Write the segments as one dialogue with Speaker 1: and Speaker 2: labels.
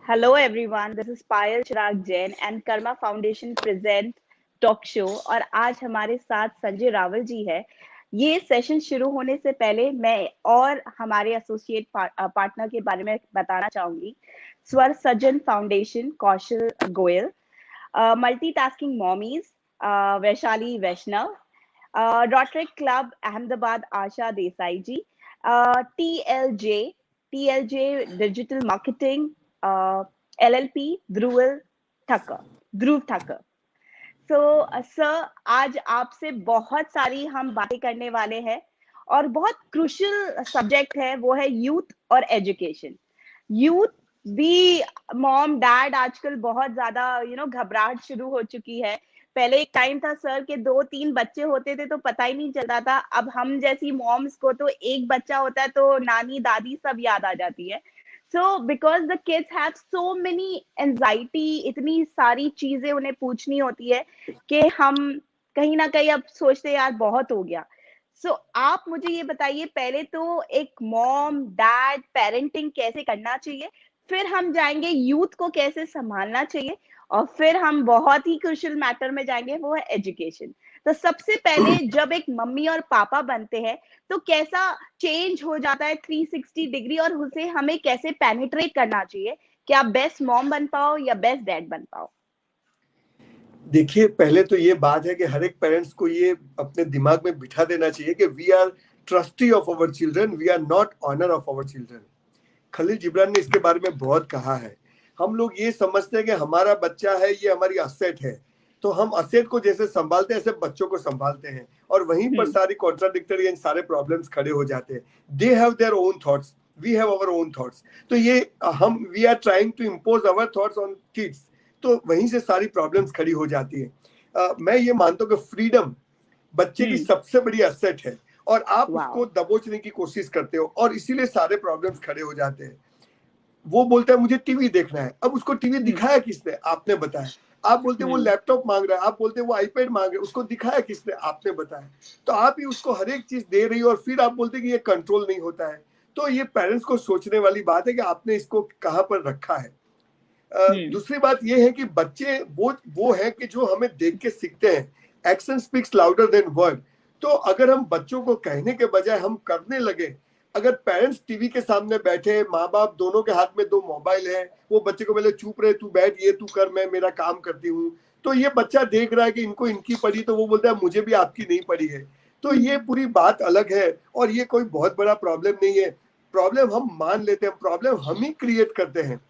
Speaker 1: Hello everyone, this is Payal Chirag Jain and Karma Foundation present talk show और आज हमारे साथ संजय रावल जी है। ये सेशन शुरू होने से पहले मैं और हमारे एसोसिएट पार्टनर के बारे में बताना चाहूंगी। स्वर सज्जन फाउंडेशन कौशल गोयल, मल्टीटास्किंग मॉमीज वैशाली वैष्णव, रोटरी क्लब अहमदाबाद आशा देसाई जी, टीएलजे डिजिटल मार्केटिंग एलएलपी ध्रुव ठक्कर। सर, आज आपसे बहुत सारी हम बातें करने वाले हैं और बहुत क्रूशियल सब्जेक्ट है, वो है यूथ और एजुकेशन। यूथ भी, मॉम डैड आजकल बहुत ज्यादा घबराहट शुरू हो चुकी है। पहले एक टाइम था सर के 2-3 बच्चे होते थे तो पता ही नहीं चलता था। अब हम जैसी मॉम्स को तो एक बच्चा होता है तो नानी दादी सब याद आ जाती है। So because the kids have so many anxiety, इतनी सारी चीजें उन्हें पूछनी होती है कि हम कहीं ना कहीं अब सोचते हैं यार बहुत हो गया। आप मुझे ये बताइए, पहले तो एक मॉम डैड पेरेंटिंग कैसे करना चाहिए, फिर हम जाएंगे यूथ को कैसे संभालना चाहिए, और फिर हम बहुत ही क्रूशियल मैटर में जाएंगे, वो है एजुकेशन। तो सबसे पहले जब एक मम्मी और पापा बनते हैं तो कैसा चेंज हो जाता है 360 डिग्री, और उसे हमें कैसे पेनिट्रेट करना चाहिए कि आप बेस्ट मॉम बन पाओ या बेस्ट डैड बन पाओ।
Speaker 2: देखिए, पहले तो ये बात है कि हर एक पेरेंट्स को ये अपने दिमाग में बिठा देना चाहिए कि we are trustee of our children, we are not owner of our children. Khalil Gibran ने इसके बारे में बहुत कहा है। हम लोग ये समझते हैं कि हमारा बच्चा है, ये हमारी असेट है, तो हम असेट को जैसे संभालते हैं ऐसे बच्चों को संभालते हैं, और वहीं पर सारी कॉन्ट्राडिक्टरी एंड सारे प्रॉब्लम्स खड़े हो जाते हैं। They have their own thoughts, we have our own thoughts. तो ये हम we are trying to impose our thoughts on kids, तो वहीं से सारी प्रॉब्लम्स खड़ी हो जाती है। मैं ये मानता हूँ कि फ्रीडम बच्चे की सबसे बड़ी असेट है, और आप उसको दबोचने की कोशिश करते हो, और इसीलिए सारे प्रॉब्लम्स खड़े हो जाते हैं। वो बोलता है मुझे टीवी देखना है, अब उसको टीवी दिखाया किसने? आपने बताया। आप बोलते हैं वो लैपटॉप मांग रहा है, आप बोलते हैं वो आईपैड मांग रहे, उसको दिखाया किसने? आपने बताया। तो आप ही उसको हर एक चीज दे रही हो, और फिर आप बोलते हैं कि ये कंट्रोल नहीं होता है। तो ये पेरेंट्स को सोचने वाली बात है कि आपने इसको कहाँ पर रखा है। दूसरी बात ये है कि बच्चे वो है कि जो हमें देख के सीखते हैं। Action speaks louder than word. तो अगर हम बच्चों को कहने के बजाय हम करने लगे, अगर पेरेंट्स टीवी के सामने बैठे, माँ बाप दोनों के हाथ में 2 मोबाइल है, वो बच्चे को बोले चुप रहे, तू बैठ, ये तू कर, मैं मेरा काम करती हूँ, तो ये बच्चा देख रहा है कि इनको इनकी पड़ी, तो वो बोलता है मुझे भी आपकी नहीं पड़ी है। तो ये पूरी बात अलग है, और ये कोई बहुत बड़ा प्रॉब्लम नहीं है। प्रॉब्लम हम मान लेते हैं, प्रॉब्लम हम ही क्रिएट करते हैं।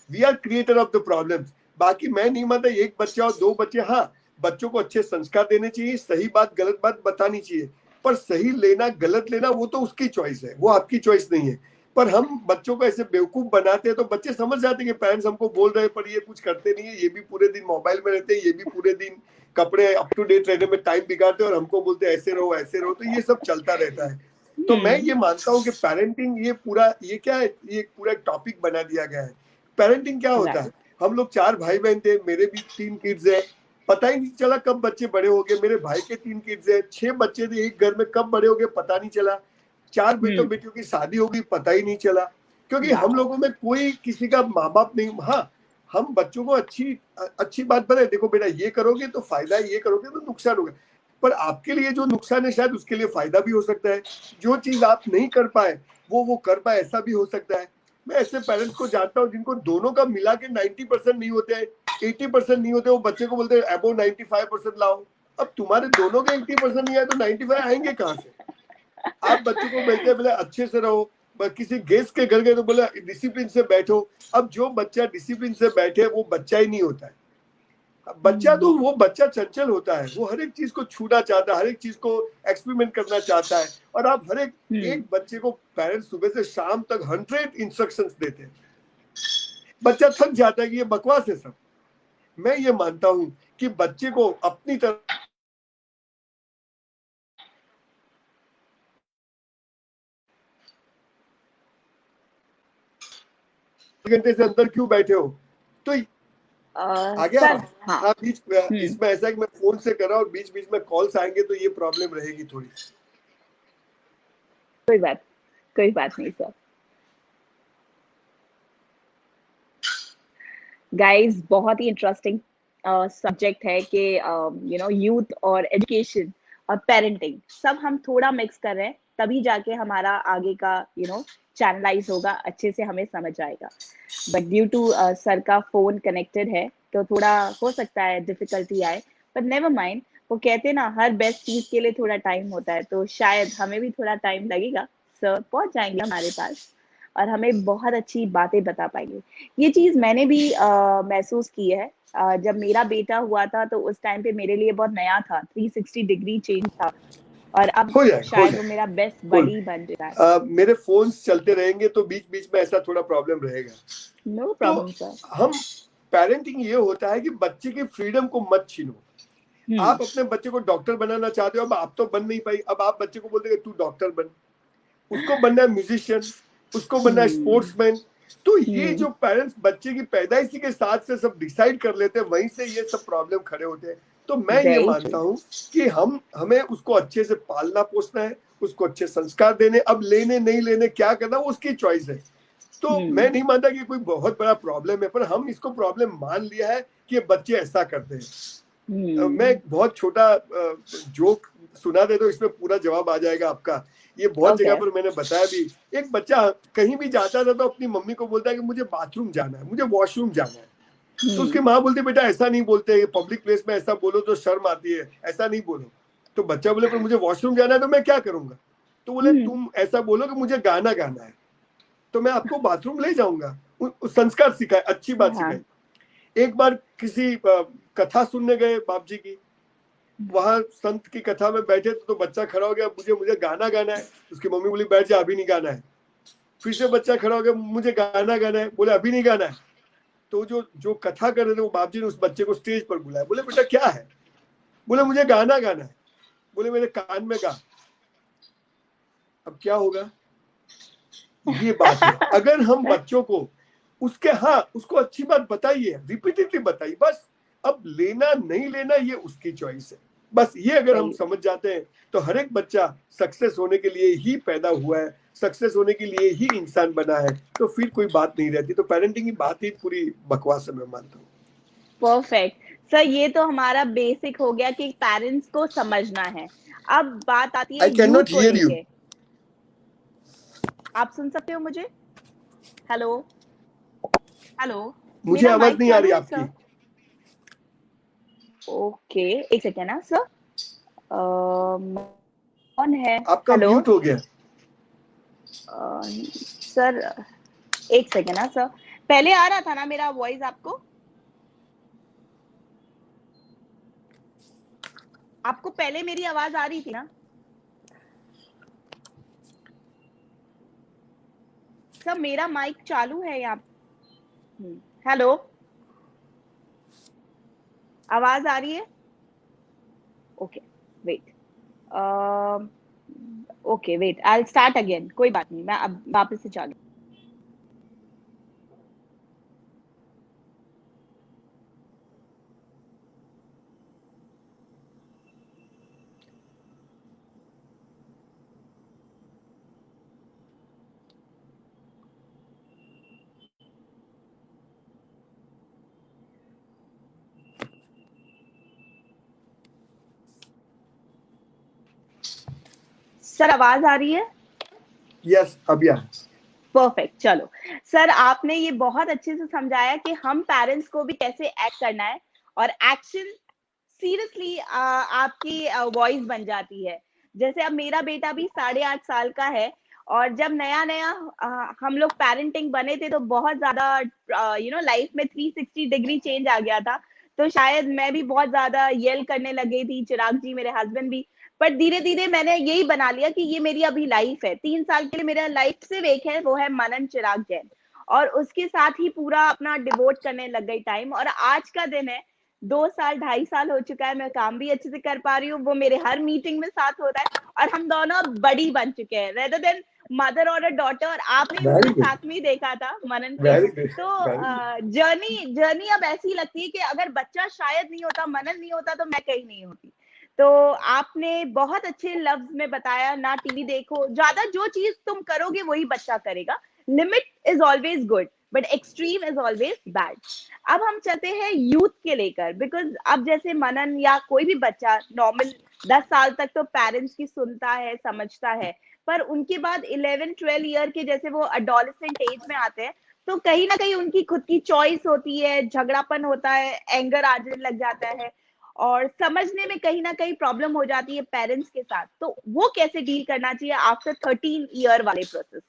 Speaker 2: We are creator of the problems. बाकी मैं नहीं मानता एक बच्चा और 2 बच्चे, हाँ बच्चों को अच्छे संस्कार देने चाहिए, सही बात गलत बात बतानी चाहिए, पर सही लेना गलत लेना वो तो उसकी चॉइस है, वो आपकी चॉइस नहीं है। पर हम बच्चों को ऐसे बेवकूफ बनाते हैं तो बच्चे समझ जाते हैं कि पेरेंट्स हमको बोल रहे हैं पर ये कुछ करते नहीं है, ये भी पूरे दिन मोबाइल में रहते हैं, ये भी पूरे दिन कपड़े अप टू डेट रहने में टाइम बिगाड़ते हैं, और हमको बोलते हैं ऐसे रहो ऐसे रहो। तो ये सब चलता रहता है। तो मैं ये मानता हूँ कि पेरेंटिंग ये पूरा ये क्या है, ये पूरा एक टॉपिक बना दिया गया है। पेरेंटिंग क्या होता है? हम लोग 4 भाई बहन थे, मेरे भी 3 किड्स है, पता ही नहीं चला कब बच्चे बड़े हो गए। मेरे भाई के 3 किड्स है, 6 बच्चे थे एक घर में, कब बड़े हो गए पता नहीं चला। 4 बेटों बेटियों की शादी हो गई, पता ही नहीं चला, क्योंकि हम लोगों में कोई किसी का माँ बाप नहीं। हाँ, हम बच्चों को अच्छी बात बताए, देखो बेटा ये करोगे तो फायदा है, ये करोगे तो नुकसान होगा, पर आपके लिए जो नुकसान है शायद उसके लिए फायदा भी हो सकता है। जो चीज आप नहीं कर पाए वो कर पाए, ऐसा भी हो सकता है। मैं ऐसे पेरेंट्स को जानता हूँ जिनको दोनों का मिला के 90% नहीं होते हैं, 80% नहीं होते, वो बच्चे को बोलते हैं अबो 95% लाओ। अब तुम्हारे दोनों के 80% नहीं आए तो 95 आएंगे कहाँ से? आप बच्चों को मिलते हैं बोले अच्छे से रहो, किसी गेस्ट के घर गए तो बोले डिसिप्लिन से बैठो। अब जो बच्चा डिसिप्लिन से बैठे वो बच्चा ही नहीं होता है। बच्चा तो वो बच्चा चंचल होता है, वो हर एक चीज को छूना चाहता है, हर एक चीज को एक्सपेरिमेंट करना चाहता है। और आप हर एक बच्चे को पेरेंट्स सुबह से शाम तक 100 इंस्ट्रक्शंस देते हैं, बच्चा थक जाता है कि ये बकवास है सब। मैं ये मानता हूं कि बच्चे को अपनी तरह घंटे से अंदर क्यों बैठे हो, तो आ गया। हाँ, इसमें ऐसा है कि मैं फोन से कर रहा हूँ और बीच बीच में कॉल्स आएंगे तो ये प्रॉब्लम रहेगी थोड़ी।
Speaker 1: कोई बात नहीं सर। गाइस बहुत ही इंटरेस्टिंग सब्जेक्ट है कि यूथ और एजुकेशन और पेरेंटिंग सब हम थोड़ा मिक्स कर रहे हैं, तभी जाके हमारा आगे का चैनलाइज होगा, अच्छे से हमें समझ आएगा। बट ड्यू टू सर का फोन कनेक्टेड है तो थोड़ा हो सकता है डिफिकल्टी आए, बट नेवर माइंड। वो कहते हैं ना, हर बेस्ट चीज के लिए थोड़ा टाइम होता है, तो शायद हमें भी थोड़ा टाइम लगेगा, सर पहुंच जाएंगे हमारे पास और हमें बहुत अच्छी बातें बता पाएंगे। ये चीज मैंने भी महसूस की है। जब मेरा बेटा हुआ था तो उस टाइम पे मेरे लिए बहुत नया था, 360 डिग्री चेंज था, और अब
Speaker 2: हो जाएगा, हो
Speaker 1: शायद वो
Speaker 2: जाएगा।
Speaker 1: मेरा बेस्ट
Speaker 2: कुल
Speaker 1: बडी बन चुका है।
Speaker 2: मेरे फोन्स चलते रहेंगे तो बीच बीच में ऐसा थोड़ा प्रॉब्लम रहेगा।
Speaker 1: नो
Speaker 2: तो
Speaker 1: प्रॉब्लम सर।
Speaker 2: हम पेरेंटिंग ये होता है कि बच्चे की फ्रीडम को मत छीनो। आप अपने बच्चे को डॉक्टर बनाना चाहते हो, अब आप तो बन नहीं पाई, अब आप बच्चे को बोलते हैं तू डॉक्टर बन, उसको बनना है म्यूजिशियन, उसको बनना है स्पोर्ट्समैन। तो ये जो पेरेंट्स बच्चे की पैदाइशी के साथ से सब डिसाइड कर लेते हैं, वहीं से ये सब प्रॉब्लम खड़े होते हैं। तो मैं ये
Speaker 1: वेरी
Speaker 2: मानता
Speaker 1: ट्रू।
Speaker 2: हूँ कि हमें उसको अच्छे से पालना पोसना है, उसको अच्छे संस्कार देने, अब लेने नहीं लेने क्या करना वो उसकी चॉइस है। तो मैं नहीं मानता कि कोई बहुत बड़ा प्रॉब्लम है, पर हम इसको प्रॉब्लम मान लिया है कि ये बच्चे ऐसा करते हैं। मैं एक बहुत छोटा जोक सुना दे तो इसमें पूरा जवाब आ जाएगा आपका। ये बहुत जगह
Speaker 1: ओके।
Speaker 2: पर मैंने बताया भी। एक बच्चा कहीं भी जाता था तो अपनी मम्मी को बोलता है कि मुझे बाथरूम जाना है, मुझे वॉशरूम जाना है। तो उसकी माँ बोलती बेटा ऐसा नहीं बोलते, पब्लिक प्लेस में ऐसा बोलो तो शर्म आती है, ऐसा नहीं बोलो। तो बच्चा बोले पर मुझे वॉशरूम जाना है तो मैं क्या करूंगा? तो बोले तुम ऐसा बोलो कि मुझे गाना गाना है, तो मैं आपको बाथरूम ले जाऊंगा। संस्कार सिखाए, अच्छी बात
Speaker 1: हाँ।
Speaker 2: सिखाए। एक बार किसी कथा सुनने गए बाप जी की, वहां संत की कथा में बैठे तो बच्चा खड़ा हो गया, मुझे मुझे गाना गाना है। उसकी मम्मी बोली बैठ जा, अभी नहीं गाना है। फिर से बच्चा खड़ा हो गया, मुझे गाना गाना है, बोले अभी नहीं गाना है। तो जो जो कथा कर रहे थे वो बाप जी ने उस बच्चे को स्टेज पर बुलाया, बोले बेटा क्या है? बोले मुझे गाना गाना है। बोले मेरे कान में गा। अब क्या होगा? ये बात है। अगर हम बच्चों को उसको अच्छी बात बताइए, रिपीटेडली बताइए, बस अब लेना नहीं लेना ये उसकी चॉइस है। बस ये अगर हम
Speaker 1: सही।
Speaker 2: समझ जाते हैं तो हर एक बच्चा सक्सेस होने के लिए ही पैदा हुआ है, सक्सेस होने के लिए ही इंसान बना है, तो फिर कोई बात नहीं रहती। तो पेरेंटिंग की बात ही पूरी बकवास है, मैं मानता हूँ।
Speaker 1: परफेक्ट सर, ये तो हमारा बेसिक हो गया कि पेरेंट्स को समझना है। अब बात आती है
Speaker 2: आई कैन
Speaker 1: यूथ
Speaker 2: नॉट
Speaker 1: को
Speaker 2: हियर यू।
Speaker 1: लेके। आप सुन सकते हो मुझे? हेलो? हेलो?
Speaker 2: मुझे
Speaker 1: मेरा
Speaker 2: आवाज
Speaker 1: माइक
Speaker 2: नहीं आ रही
Speaker 1: चालू है
Speaker 2: आपकी।
Speaker 1: सर? ओके, एक सेकेंड ना सर। कौन है?
Speaker 2: आपका
Speaker 1: हेलो?
Speaker 2: म्यूट हो गया।
Speaker 1: सर एक सेकेंड ना सर, पहले आ रहा था ना मेरा वॉइस आपको? आपको पहले मेरी आवाज आ रही थी ना सर? मेरा माइक चालू है यहाँ। हेलो? आवाज आ रही है? Okay, wait. Okay wait, I start again, कोई बात नहीं, मैं अब वापस से चालू। सर आवाज आ रही है?
Speaker 2: यस, अब या।
Speaker 1: परफेक्ट, चलो। सर आपने ये बहुत अच्छे से समझाया कि हम पेरेंट्स को भी कैसे एक्ट करना है, और एक्शन सीरियसली आपकी वॉइस बन जाती है। जैसे अब मेरा बेटा भी 8.5 साल का है, और जब नया नया हम लोग पेरेंटिंग बने थे तो बहुत ज्यादा लाइफ में 360 डिग्री चेंज आ गया था। तो शायद मैं भी बहुत ज्यादा येल करने लगी थी, चिराग जी मेरे हस्बैंड भी। बट धीरे धीरे मैंने यही बना लिया कि ये मेरी अभी लाइफ है। 3 साल के लिए मेरा लाइफ सिर्फ एक है, वो है मनन चिराग जैन, और उसके साथ ही पूरा अपना डिवोट करने लग गई टाइम। और आज का दिन है, 2 साल 2.5 साल हो चुका है, मैं काम भी अच्छे से कर पा रही हूँ, वो मेरे हर मीटिंग में साथ होता है, और हम दोनों बड़ी बन चुके हैं रेदर देन मदर और अ डॉटर। और आपने भी मुझे
Speaker 2: वेरी गुड,
Speaker 1: साथ में ही देखा था मनन के।
Speaker 2: वेरी गुड,
Speaker 1: तो
Speaker 2: वेरी गुड।
Speaker 1: जर्नी जर्नी अब ऐसी लगती है कि अगर बच्चा शायद नहीं होता, मनन नहीं होता, तो मैं कहीं नहीं होती। तो आपने बहुत अच्छे लफ्ज में बताया, ना टीवी देखो ज्यादा, जो चीज तुम करोगे वही बच्चा करेगा, limit is always good. But extreme is always bad. अब हम चलते हैं यूथ के लेकर, बिकॉज अब जैसे मनन या कोई भी बच्चा नॉर्मल 10 साल तक तो पेरेंट्स की सुनता है, समझता है, पर उनके बाद 11-12 ईयर के जैसे वो अडोलेसेंट एज में आते हैं, तो कहीं ना कहीं उनकी खुद की चॉइस होती है, झगड़ापन होता है, एंगर आने लग जाता है, और समझने में कहीं ना कहीं प्रॉब्लम हो जाती है पेरेंट्स के साथ। तो वो कैसे डील करना चाहिए आफ्टर 13 ईयर वाले प्रोसेस?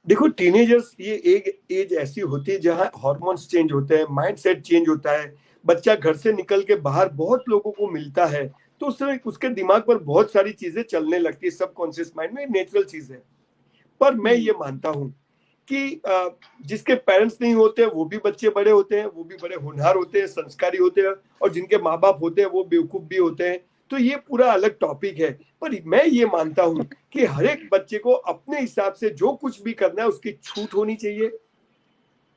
Speaker 2: देखो, टीनेजर्स ये एक एज ऐसी होती है जहां हार्मोन्स चेंज होते हैं, माइंडसेट चेंज होता है, बच्चा घर से निकल के बाहर बहुत लोगों को मिलता है, तो उसके दिमाग पर बहुत सारी चीजें चलने लगती है, सबकॉन्शियस माइंड में नेचुरल चीज है। पर मैं ये मानता हूँ कि जिसके पेरेंट्स नहीं होते वो भी बच्चे बड़े होते हैं, वो भी बड़े होनहार होते हैं, संस्कारी होते हैं, और जिनके माँ बाप होते हैं वो बेवकूफ भी होते हैं। तो ये पूरा अलग टॉपिक है। पर मैं ये मानता हूँ कि हर एक बच्चे को अपने हिसाब से जो कुछ भी करना है उसकी छूट होनी चाहिए।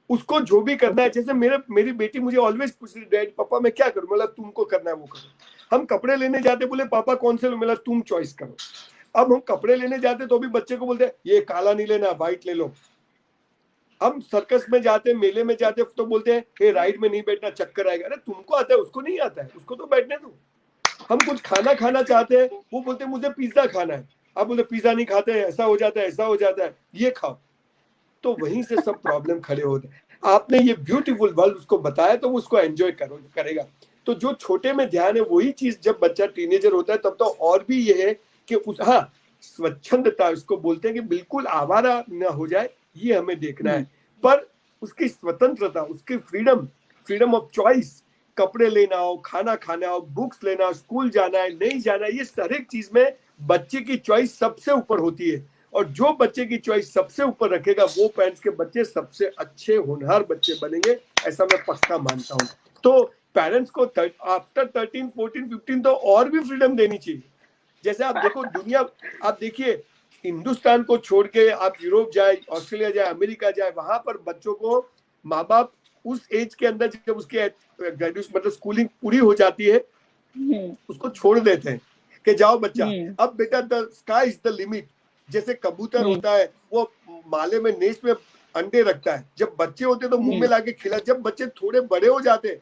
Speaker 2: उसको जो भी करना है, जैसे मेरी बेटी मुझे ऑलवेज पूछ रही, डैड पापा मैं क्या करूं? मतलब तुमको करना है वो करो। हम कपड़े लेने जाते, बोले पापा कौन से लो? मतलब तुम चॉइस करो। अब हम कपड़े लेने जाते तो भी बच्चे को बोलते ये काला नहीं लेना, व्हाइट ले लो। हम सर्कस में जाते, मेले में जाते तो बोलते हैं हे राइड में नहीं बैठना, चक्कर आएगा। अरे तुमको आता है, उसको नहीं आता है, उसको तो बैठने दो। हम कुछ खाना खाना चाहते हैं, वो बोलते हैं मुझे पिज्जा खाना है। आप बोलते पिज्जा नहीं खाते, ऐसा हो जाता है, ऐसा हो जाता है, ये खाओ। तो वहीं से सब प्रॉब्लम खड़े होते हैं। आपने ये ब्यूटीफुल वर्ल्ड उसको बताया तो वो उसको एंजॉय करेगा। तो जो छोटे में ध्यान है वही चीज जब बच्चा टीनेजर होता है तब तो और भी ये है कि हाँ, स्वच्छंदता उसको बोलते हैं कि बिल्कुल आवारा न हो जाए, ये हमें देखना है। पर उसकी स्वतंत्रता, उसकी फ्रीडम ऑफ चॉइस, कपड़े लेना हो, खाना खाना हो, बुक्स लेना हो, स्कूल जाना है नहीं जाना है, ये हर एक चीज में बच्चे की चॉइस सबसे ऊपर होती है। और जो बच्चे की चॉइस सबसे ऊपर रखेगा वो पेरेंट्स के बच्चे सबसे अच्छे होनहार बच्चे बनेंगे, ऐसा मैं पक्का मानता हूँ। तो पेरेंट्स को आफ्टर 13, 14, 15 तो और भी फ्रीडम देनी चाहिए। जैसे आप देखो दुनिया, आप देखिए हिंदुस्तान को छोड़ के आप यूरोप जाए, ऑस्ट्रेलिया जाए, अमेरिका जाए, वहां पर बच्चों को माँ बाप उस एज के अंदर जब उसके ग्रेजुएशन मतलब स्कूलिंग पूरी हो जाती है उसको छोड़ देते हैं कि जाओ बच्चा, अब बेटा the sky is the limit. जैसे कबूतर होता है वो माले में नेस्ट में अंडे रखता है, जब बच्चे होते तो मुंह में लाके खिला, जब बच्चे थोड़े बड़े हो जाते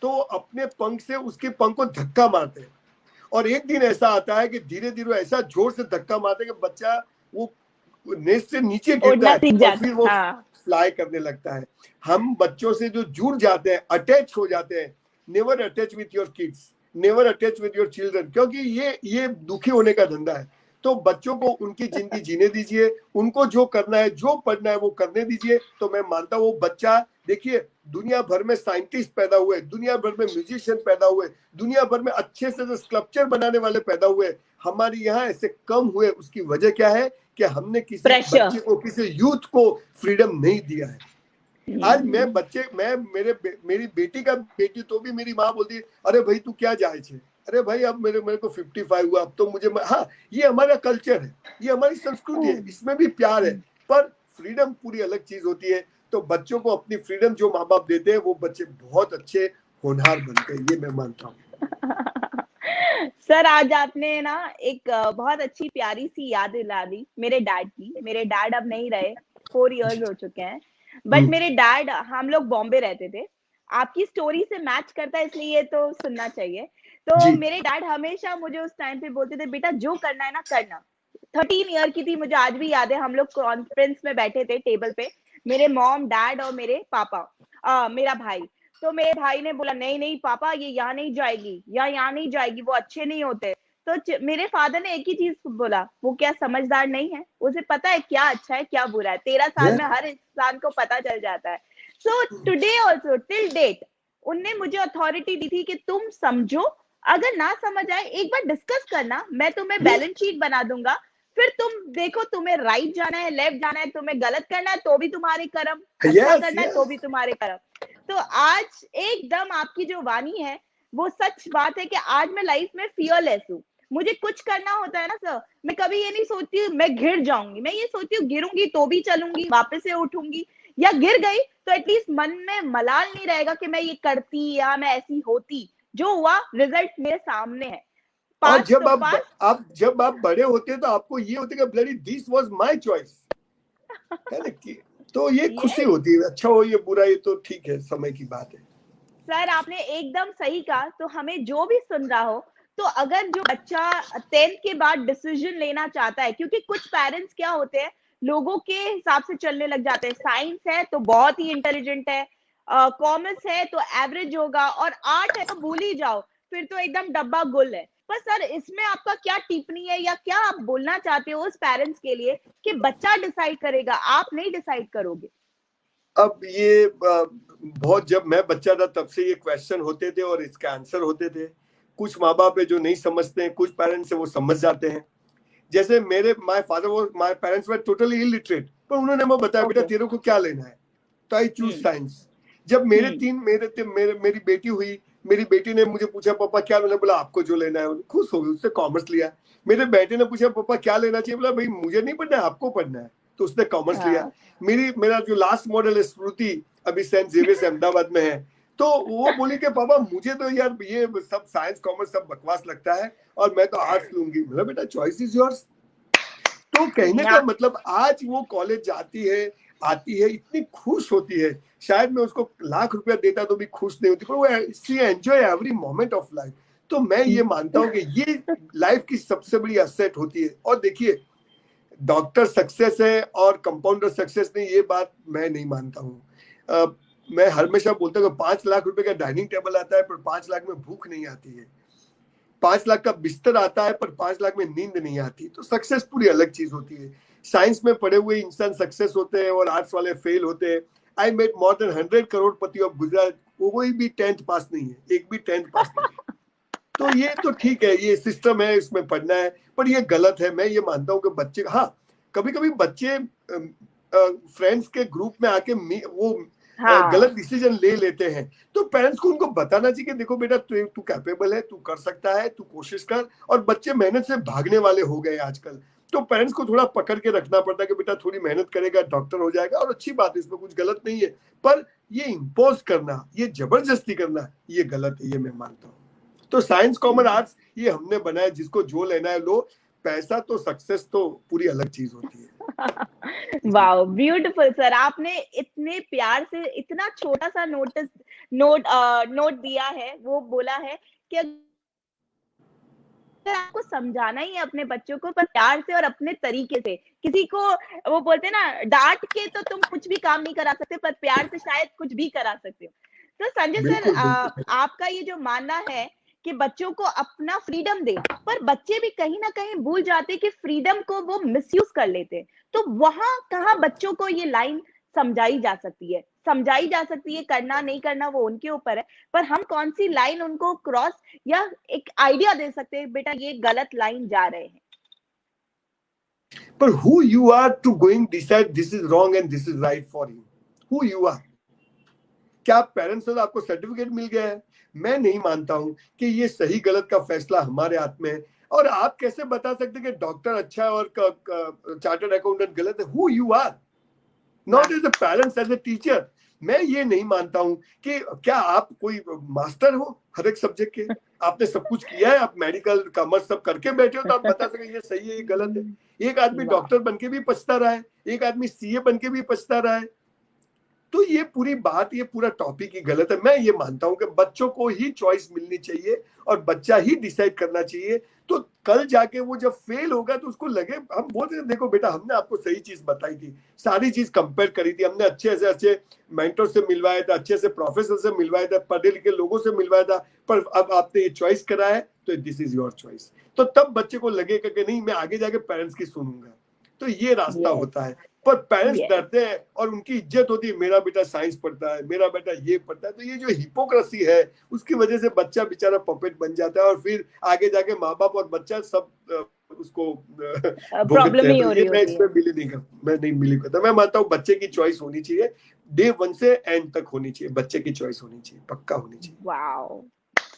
Speaker 2: तो अपने पंख से उसके पंख को धक्का मारते हैं। और एक दिन ऐसा आता है कि धीरे धीरे ऐसा जोर से धक्का मारते हैं कि बच्चा वो नेस्ट से नीचे गिरता
Speaker 1: उड़ना
Speaker 2: है
Speaker 1: सीख
Speaker 2: और
Speaker 1: जाता
Speaker 2: फिर
Speaker 1: है।
Speaker 2: वो
Speaker 1: हाँ।
Speaker 2: फ्लाई करने लगता है। हम बच्चों से जो जुड़ जाते हैं, अटैच हो जाते हैं, never attach with your kids, never attach with your children, क्योंकि ये दुखी होने का धंधा है। तो बच्चों को उनकी जिंदगी जीने दीजिए, उनको जो करना है, जो पढ़ना है वो करने दीजिए। तो मैं मानता हूँ वो बच्चा, देखिए दुनिया भर में साइंटिस्ट पैदा हुए, दुनिया भर में म्यूजिशियन पैदा हुए, दुनिया भर में अच्छे से स्कल्पचर बनाने वाले पैदा हुए, हमारे यहाँ ऐसे कम हुए। उसकी वजह क्या है कि हमने किसी
Speaker 1: प्रेशर।
Speaker 2: बच्चे को, किसी यूथ को फ्रीडम नहीं दिया है। आज मेरी बेटी तो भी मेरी माँ बोलती है अरे भाई तू क्या जाए छे, अरे भाई अब मेरे को 55 हुआ, अब तो मुझे हाँ, ये हमारा कल्चर है, ये हमारी संस्कृति है, इसमें भी प्यार है। पर फ्रीडम पूरी अलग चीज होती है। तो बच्चों को अपनी फ्रीडम जो माँ बाप देते हैं वो बच्चे बहुत अच्छे होनहार बनते हैं, ये मैं मानता हूँ।
Speaker 1: सर आज आपने ना एक बहुत अच्छी प्यारी सी याद दिला दी मेरे डैड की। मेरे डैड अब नहीं रहे, 4 इयर्स हो चुके हैं, बट मेरे डैड, हम लोग बॉम्बे रहते थे। आपकी स्टोरी से मैच करता है इसलिए ये तो सुनना चाहिए। तो
Speaker 2: जी
Speaker 1: मेरे डैड हमेशा मुझे उस टाइम पे बोलते थे बेटा जो करना है ना करना। 13 ईयर की थी, मुझे आज भी याद है, हम लोग कॉन्फ्रेंस में बैठे थे टेबल पे, मेरे मॉम डैड और मेरे पापा, मेरा भाई। तो मेरे भाई ने बोला नहीं नहीं पापा ये यहाँ नहीं जाएगी या यहाँ नहीं जाएगी, वो अच्छे नहीं होते। तो मेरे फादर ने एक ही चीज बोला, वो क्या समझदार नहीं है, उसे पता है क्या अच्छा है क्या बुरा है, 13 साल में हर इंसान को पता चल जाता है। So today also till date उनने मुझे अथॉरिटी दी थी कि तुम समझो, अगर ना समझ आए एक बार डिस्कस करना, मैं तुम्हें बैलेंस शीट बना दूंगा, फिर तुम देखो तुम्हें राइट जाना है लेफ्ट जाना है, तुम्हें गलत करना है तो भी तुम्हारे कर्म, अच्छा
Speaker 2: यस
Speaker 1: करना है तो
Speaker 2: यस।
Speaker 1: भी तुम्हारे कर्म। तो आज एकदम आपकी जो वाणी है वो सच बात है कि आज मैं लाइफ में फियरलेस हूँ। मुझे कुछ करना होता है ना सर, मैं कभी ये नहीं सोचती हूँ मैं गिर जाऊंगी, मैं ये सोचती हूँ गिरूंगी तो भी चलूंगी, वापस से उठूंगी, या गिर गई तो एटलीस्ट मन में मलाल नहीं रहेगा कि मैं ये करती या मैं ऐसी होती। जो हुआ रिजल्ट मेरे सामने है।
Speaker 2: और
Speaker 1: पास्ट तो पास्ट।
Speaker 2: जब आप बड़े होते हैं तो आपको ये होता है कि bloody this was my choice, है ना कि तो ये खुशी होती है, अच्छा हो ये बुरा ये तो ठीक है, समय की बात है।
Speaker 1: सर आपने एकदम सही कहा। तो हमें जो भी सुन रहा हो, तो अगर जो बच्चा 10th के बाद डिसीजन लेना चाहता है, क्योंकि कुछ पेरेंट्स क्या होते हैं, लोगों के हिसाब से चलने लग जाते हैं। साइंस है तो बहुत ही इंटेलिजेंट है, कॉमर्स है तो एवरेज होगा, और आर्ट है तो भूल ही जाओ, फिर तो एकदम डब्बा गुल है। पर सर इसमें आपका क्या टिप्पणी है, या क्या आप बोलना चाहते हो उस पेरेंट्स के लिए कि बच्चा डिसाइड करेगा, आप नहीं डिसाइड करोगे?
Speaker 2: अब ये बहुत, जब मैं बच्चा था तब से ये क्वेश्चन होते थे और इसके आंसर होते थे। कुछ माँ बाप है जो नहीं समझते हैं, कुछ पेरेंट्स है वो समझ जाते हैं। जैसे my parents were totally illiterate, पर उन्होंने मैं बताया बेटा
Speaker 1: ओके।
Speaker 2: तेरे को क्या लेना है, तो आई चूज साइंस। जब मेरी बेटी हुई, मेरी बेटी ने मुझे पूछा पापा क्या लेना, बोला आपको जो लेना है, खुश हो गई, उससे कॉमर्स लिया। मेरे बेटे ने पूछा पापा क्या लेना चाहिए, बोला भाई मुझे नहीं पढ़ना है आपको पढ़ना है, तो उसने कॉमर्स लिया। मेरा जो लास्ट मॉडल है स्मृति, अभी सेंट जेवियर्स अहमदाबाद में है, तो वो बोली कि पापा मुझे तो यार ये सब साइंस कॉमर्स सब बकवास लगता है और मैं तो आर्ट्स लूंगी। बोला बेटा चॉइस इज योर्स। तो कहने का मतलब आज वो कॉलेज जाती है, आती है, इतनी खुश होती है, शायद मैं उसको लाख रुपया देता तो भी खुश नहीं होती, पर वो she enjoy every moment of life. तो मैं ये मानता हूँ कि ये लाइफ की सबसे बड़ी असेट होती है। और देखिए डॉक्टर सक्सेस है और कंपाउंडर सक्सेस नहीं, ये बात मैं नहीं मानता हूँ। मैं हमेशा बोलता हूँ 5 लाख रुपए का डाइनिंग टेबल आता है पर 5 लाख में भूख नहीं आती है, 5 लाख का बिस्तर आता है पर 5 लाख में नींद नहीं आती। तो सक्सेस पूरी अलग चीज होती है। साइंस में पढ़े हुए इंसान सक्सेस होते हैं और आर्ट्स वाले फेल होते हैं। आई मेट मोर देन 100 करोड़पति ऑफ गुजरात, कोई भी 10th पास नहीं है, एक भी 10th पास नहीं है। तो ये तो ठीक है, ये सिस्टम है, इसमें पढ़ना है, पर ये गलत है। मैं ये मानता हूँ कि बच्चे, हाँ कभी कभी बच्चे फ्रेंड्स के ग्रुप में आके वो गलत डिसीजन ले लेते हैं, तो पेरेंट्स को उनको बताना चाहिए कि देखो बेटा तू कैपेबल है, तू कर सकता है, तू कोशिश कर। और बच्चे मेहनत से भागने वाले हो गए आजकल, तो पेरेंट्स को थोड़ा पकड़ के रखना पड़ता है कि बेटा थोड़ी मेहनत करेगा डॉक्टर हो जाएगा, और अच्छी बात है, इसमें कुछ गलत नहीं है। पर ये इम्पोज करना, ये जबरदस्ती करना, ये गलत है, ये मैं मानता हूँ। तो साइंस कॉमर्स आर्ट्स ये हमने बनाया, जिसको जो लेना है लो, पैसा तो सक्सेस तो पूरी अलग चीज होती है।
Speaker 1: वाओ ब्यूटीफुल सर, आपने इतने प्यार से इतना छोटा सा नोट दिया है, वो बोला है कि अगर आपको समझाना ही है अपने बच्चों को, पर प्यार से और अपने तरीके से। किसी को वो बोलते हैं ना, डांट के तो तुम कुछ भी काम नहीं करा सकते, पर प्यार से शायद कुछ भी करा सकते हो। तो संजय सर, आपका ये जो मानना है कि बच्चों को अपना फ्रीडम दे, पर बच्चे भी कहीं ना कहीं भूल जाते कि फ्रीडम को वो मिसयूज कर लेते, तो वहां कहाँ बच्चों को ये लाइन समझाई जा सकती है, करना नहीं करना वो उनके ऊपर है, पर हम कौन सी लाइन उनको क्रॉस या एक आइडिया दे सकते हैं, बेटा ये गलत लाइन जा रहे हैं।
Speaker 2: पर who you are to going decide this is wrong and this is right for you? Who you are? क्या पेरेंट्स से आपको सर्टिफिकेट मिल गया है? मैं नहीं मानता हूं कि ये सही गलत का फैसला हमारे हाथ में है। और आप कैसे बता सकते कि डॉक्टर अच्छा है और चार्टर्ड अकाउंटेंट गलत है? Who you are? Not as a parents, as a teacher. मैं ये नहीं मानता हूं कि क्या आप कोई मास्टर हो हर एक सब्जेक्ट के, आपने सब कुछ किया है, आप मेडिकल कॉमर्स सब करके बैठे हो तो आप बता सके ये सही है ये गलत है। एक आदमी डॉक्टर बनके भी पछता रहा है, एक आदमी सीए बनके भी पछता रहा है। तो ये पूरी बात, ये पूरा टॉपिक ही गलत है। मैं ये मानता हूं कि बच्चों को ही चॉइस मिलनी चाहिए और बच्चा ही डिसाइड करना चाहिए। तो कल जाके वो जब फेल होगा तो उसको लगे, हम बोलते हैं देखो बेटा हमने आपको सही चीज बताई थी, सारी चीज कंपेयर करी थी, हमने अच्छे से अच्छे मेंटर से मिलवाया था, अच्छे से प्रोफेसर से मिलवाया था, पढ़े लिखे लोगों से मिलवाया था, पर अब आपने ये चॉइस करा है तो दिस इज योर चॉइस। तो तब बच्चे को लगेगा कि नहीं मैं आगे जाके पेरेंट्स की सुनूंगा। तो ये रास्ता होता है। पर पेरेंट्स डरते हैं और उनकी इज्जत होती है, मेरा बेटा साइंस पढ़ता है, मेरा बेटा ये पढ़ता है। तो ये जो हिपोक्रेसी है उसकी वजह से बच्चा बेचारा पपेट बन जाता है और फिर आगे जाके माँ बाप और बच्चा सब उसको
Speaker 1: प्रॉब्लम ही हो रही
Speaker 2: है। मैं नहीं मिली करता। मैं मानता हूँ बच्चे की चॉइस होनी चाहिए, डे 1 से एंड तक होनी चाहिए, बच्चे की चॉइस होनी चाहिए, पक्का होनी चाहिए।
Speaker 1: वाओ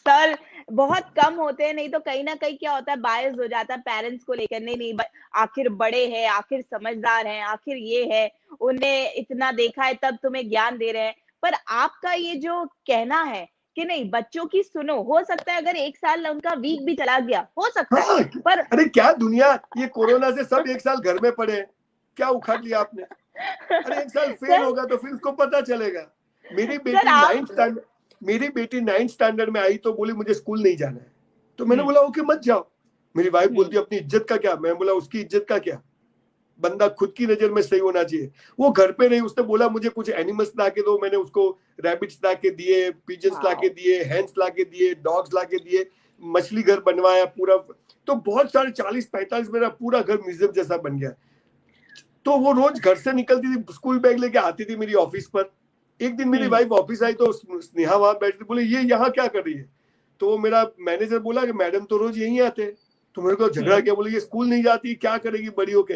Speaker 1: सर, बहुत कम होते हैं, नहीं तो कहीं ना कहीं क्या होता है, बायस हो जाता है पेरेंट्स को लेकर, नहीं आखिर बड़े हैं, आखिर समझदार हैं, आखिर ये है, उन्हें इतना देखा है तब तुम्हें ज्ञान दे रहे हैं। पर आपका ये जो कहना है कि नहीं बच्चों की सुनो, हो सकता है अगर 1 साल उनका वीक भी चला गया, हो सकता है, पर
Speaker 2: अरे क्या दुनिया, ये कोरोना से सब 1 साल घर में पड़े, क्या उखाड़ लिया आपने? अरे 1 साल फेल
Speaker 1: सर
Speaker 2: होगा तो फिर उसको पता चलेगा। मेरी
Speaker 1: सर
Speaker 2: बेटी
Speaker 1: आप
Speaker 2: 9th स्टैंडर्ड मेरी बेटी 9th स्टैंडर्ड में आई तो बोली मुझे स्कूल नहीं जाना है। तो मैंने
Speaker 1: हम्म
Speaker 2: बोला ओके मत जाओ। मेरी वाइफ
Speaker 1: हम्म
Speaker 2: बोलती अपनी इज्जत का क्या, मैं बोला उसकी इज्जत का क्या, बंदा खुद की नजर में सही होना चाहिए। वो घर पे रही, उसने बोला मुझे कुछ एनिमल्स ला के दो, मैंने उसको रैबिट्स ला के दिए, पिजन्स ला के
Speaker 1: वाओ
Speaker 2: दिए, हैंस ला के दिए, डॉग्स ला के दिए, मछली घर बनवाया पूरा। तो बहुत सारे 40-45 मेरा पूरा घर म्यूजियम जैसा बन गया। तो वो रोज घर से निकलती थी, स्कूल बैग लेके आती थी मेरी ऑफिस पर। एक दिन मेरी
Speaker 1: हम्म
Speaker 2: वाइफ ऑफिस आई तो स्नेहा वहां बैठी, बोले ये यहाँ क्या कर रही है। तो मेरा मैनेजर बोला कि मैडम तो रोज यहीं आते हैं। तो मेरे को झगड़ा
Speaker 1: हम्म
Speaker 2: किया, बोले ये स्कूल नहीं जाती, क्या करेगी बड़ी होके।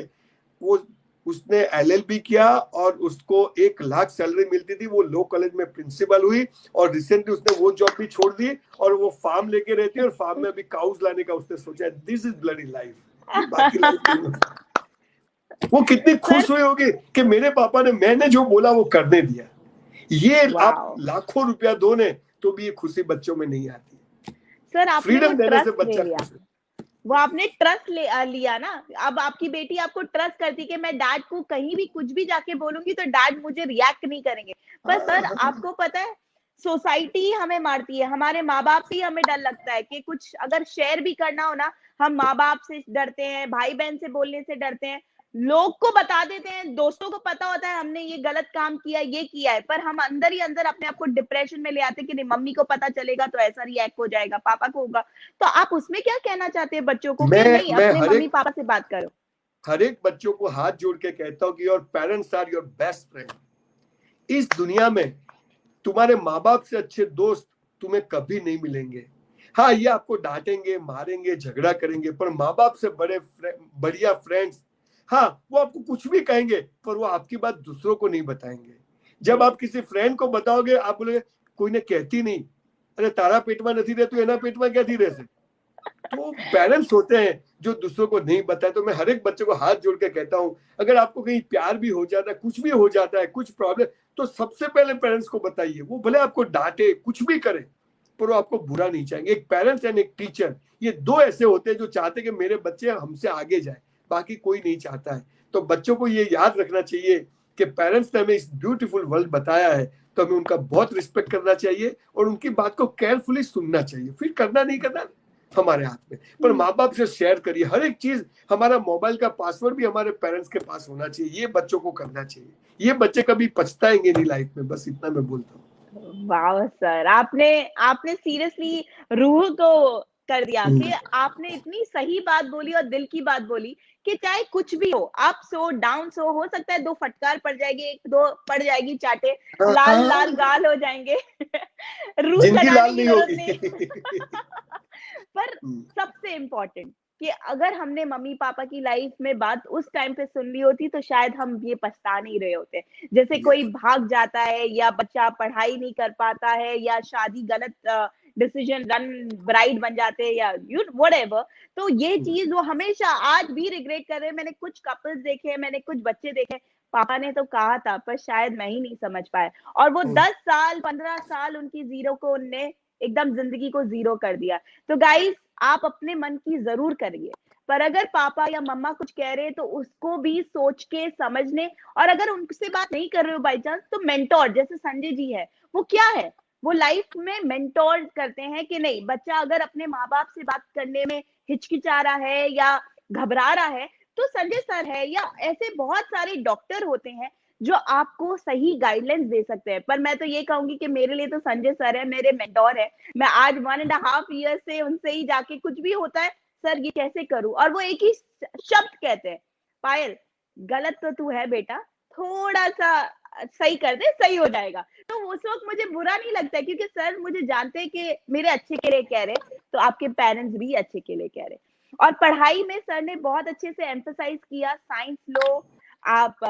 Speaker 2: वो उसने एलएलबी किया और उसको 1 लाख सैलरी मिलती थी, वो लॉ कॉलेज में प्रिंसिपल हुई। और रिसेंटली उसने वो जॉब भी छोड़ दी और वो फार्म लेके रहती है, और फार्म में अभी काउज लाने का उसने सोचा है। दिस इज ब्लडी लाइफ, ये बाकी लाइफ नहीं है। वो कितनी
Speaker 1: सर
Speaker 2: खुश हुई होगी कि मेरे पापा ने मैंने जो बोला वो करने दिया। ये आप
Speaker 1: वाओ
Speaker 2: लाखों रुपया दो ने तो भी ये खुशी बच्चों में नहीं आती।
Speaker 1: सर आपने वो
Speaker 2: फ्रीडम देने से
Speaker 1: ट्रस्ट ले
Speaker 2: बच्चा
Speaker 1: लिया,
Speaker 2: खुश है।
Speaker 1: वो आपने ट्रस्ट लिया ना। अब आपकी बेटी आपको ट्रस्ट करती कि मैं डैड को कहीं भी कुछ भी जाके बोलूंगी तो डैड मुझे रिएक्ट नहीं करेंगे। पर
Speaker 2: हाँ
Speaker 1: सर
Speaker 2: हाँ।
Speaker 1: आपको पता है सोसाइटी हमें मारती है, हमारे माँ बाप ही हमें डर लगता है कि कुछ अगर शेयर भी करना हो ना, हम माँ बाप से डरते हैं, भाई बहन से बोलने से डरते हैं, लोग को बता देते हैं, दोस्तों को पता होता है हमने ये गलत काम किया, ये किया है, पर हम अंदर ही अंदर अपने आप को डिप्रेशन में ले आते हैं कि नहीं मम्मी को पता चलेगा तो ऐसा रिएक्ट हो जाएगा, पापा को होगा। तो आप उसमें क्या कहना चाहते हैं बच्चों को कि नहीं
Speaker 2: मैं
Speaker 1: अपने मम्मी पापा से बात करो?
Speaker 2: हर एक बच्चों को हाथ जोड़ के कहता हूँ कि your parents are your best friend. इस दुनिया में तुम्हारे माँ बाप से अच्छे दोस्त तुम्हें कभी नहीं मिलेंगे। हाँ, ये आपको डांटेंगे, मारेंगे, झगड़ा करेंगे, पर माँ बाप से बढ़िया फ्रेंड्स, हाँ वो आपको कुछ भी कहेंगे पर वो आपकी बात दूसरों को नहीं बताएंगे। जब आप किसी फ्रेंड को बताओगे आप बोलोगे कोई ने कहती नहीं, अरे तारा पेट में नहीं रहे तो एना पेट में क्या थी रहे। तो पेरेंट्स होते हैं जो दूसरों को नहीं बताए। तो मैं हर एक बच्चे को हाथ जोड़ के कहता हूँ अगर आपको कहीं प्यार भी हो जाता है, कुछ भी हो जाता है, कुछ प्रॉब्लम, तो सबसे पहले पेरेंट्स को बताइए। वो भले आपको डांटे, कुछ भी करे, पर वो आपको बुरा नहीं चाहेंगे। एक पेरेंट्स एंड एक टीचर, ये दो ऐसे होते हैं जो चाहते हैं कि मेरे बच्चे हमसे आगे जाए, बाकी कोई नहीं चाहता है। तो बच्चों को ये याद रखना चाहिए कि पेरेंट्स ने हमें इस ब्यूटीफुल वर्ल्ड बताया है, तो हमें उनका बहुत रिस्पेक्ट करना चाहिए और उनकी बात को केयरफुली सुनना चाहिए। फिर करना नहीं करना हमारे हाथ में, पर माँ बाप से शेयर करिए हर एक चीज। हमारा मोबाइल का पासवर्ड भी हमारे पेरेंट्स के पास होना चाहिए, ये बच्चों को करना चाहिए। ये बच्चे कभी पछताएंगे नहीं लाइफ में, बस इतना मैं बोलता हूँ।
Speaker 1: वाह सर, आपने आपने सीरियसली रूह को कर दिया कि आपने इतनी सही बात बोली और दिल की बात बोली कि चाहे कुछ भी हो, अप सो डाउन सो, हो सकता है 2 फटकार पड़ जाएगी, 1-2 पड़ जाएगी चाटे, लाल लाल
Speaker 2: हाँ,
Speaker 1: गाल हो जाएंगे रूह
Speaker 2: जिंदगी
Speaker 1: चढ़ाने
Speaker 2: लाल
Speaker 1: की
Speaker 2: नहीं
Speaker 1: जरूरत
Speaker 2: होगी।
Speaker 1: नहीं पर सबसे इम्पोर्टेंट कि अगर हमने मम्मी पापा की लाइफ में बात उस टाइम पे सुन ली होती तो शायद हम ये पछता नहीं रहे होते। जैसे कोई भाग जाता है या बच्चा पढ़ाई नहीं कर पाता है या शादी गलत डिसीजन रन ब्राइड बन जाते हैं या यू व्हाटएवर, तो ये चीज वो हमेशा आज भी रिग्रेट कर रहे हैं। मैंने कुछ कपल्स देखे हैं, मैंने कुछ बच्चे देखे, पापा ने तो कहा था पर शायद मैं ही नहीं समझ पाया, और वो 10 साल 15 साल उनकी जीरो को उनने एकदम जिंदगी को जीरो कर दिया। तो गाइस आप अपने मन की जरूर करिए, पर अगर पापा या मम्मा कुछ कह रहे हैं तो उसको भी सोच के समझने, और अगर उनसे बात नहीं कर रहे हो बाई चांस तो मेंटोर जैसे संजय जी है, वो क्या है, वो लाइफ में मेंटोर करते हैं कि नहीं बच्चा अगर अपने माँ बाप से बात करने में हिचकिचा रहा है या घबरा रहा है तो संजय सर है या ऐसे बहुत सारे डॉक्टर होते हैं जो आपको सही गाइडलाइंस दे सकते हैं। पर मैं तो ये कहूंगी कि मेरे लिए तो संजय सर है, मेरे मेंटोर है। मैं आज 1.5 ईयर से उनसे ही जाके कुछ भी होता है सर ये कैसे करूं, और वो एक ही शब्द कहते हैं, पायल गलत तो तू है बेटा, थोड़ा सा सही कर दे सही हो जाएगा। तो उस वक्त मुझे बुरा नहीं लगता है क्योंकि सर मुझे जानते हैं कि मेरे अच्छे के लिए कह रहे, तो आपके पेरेंट्स भी अच्छे के लिए कह रहे। और पढ़ाई में सर ने बहुत अच्छे से एम्फसाइज किया, साइंस लो, आप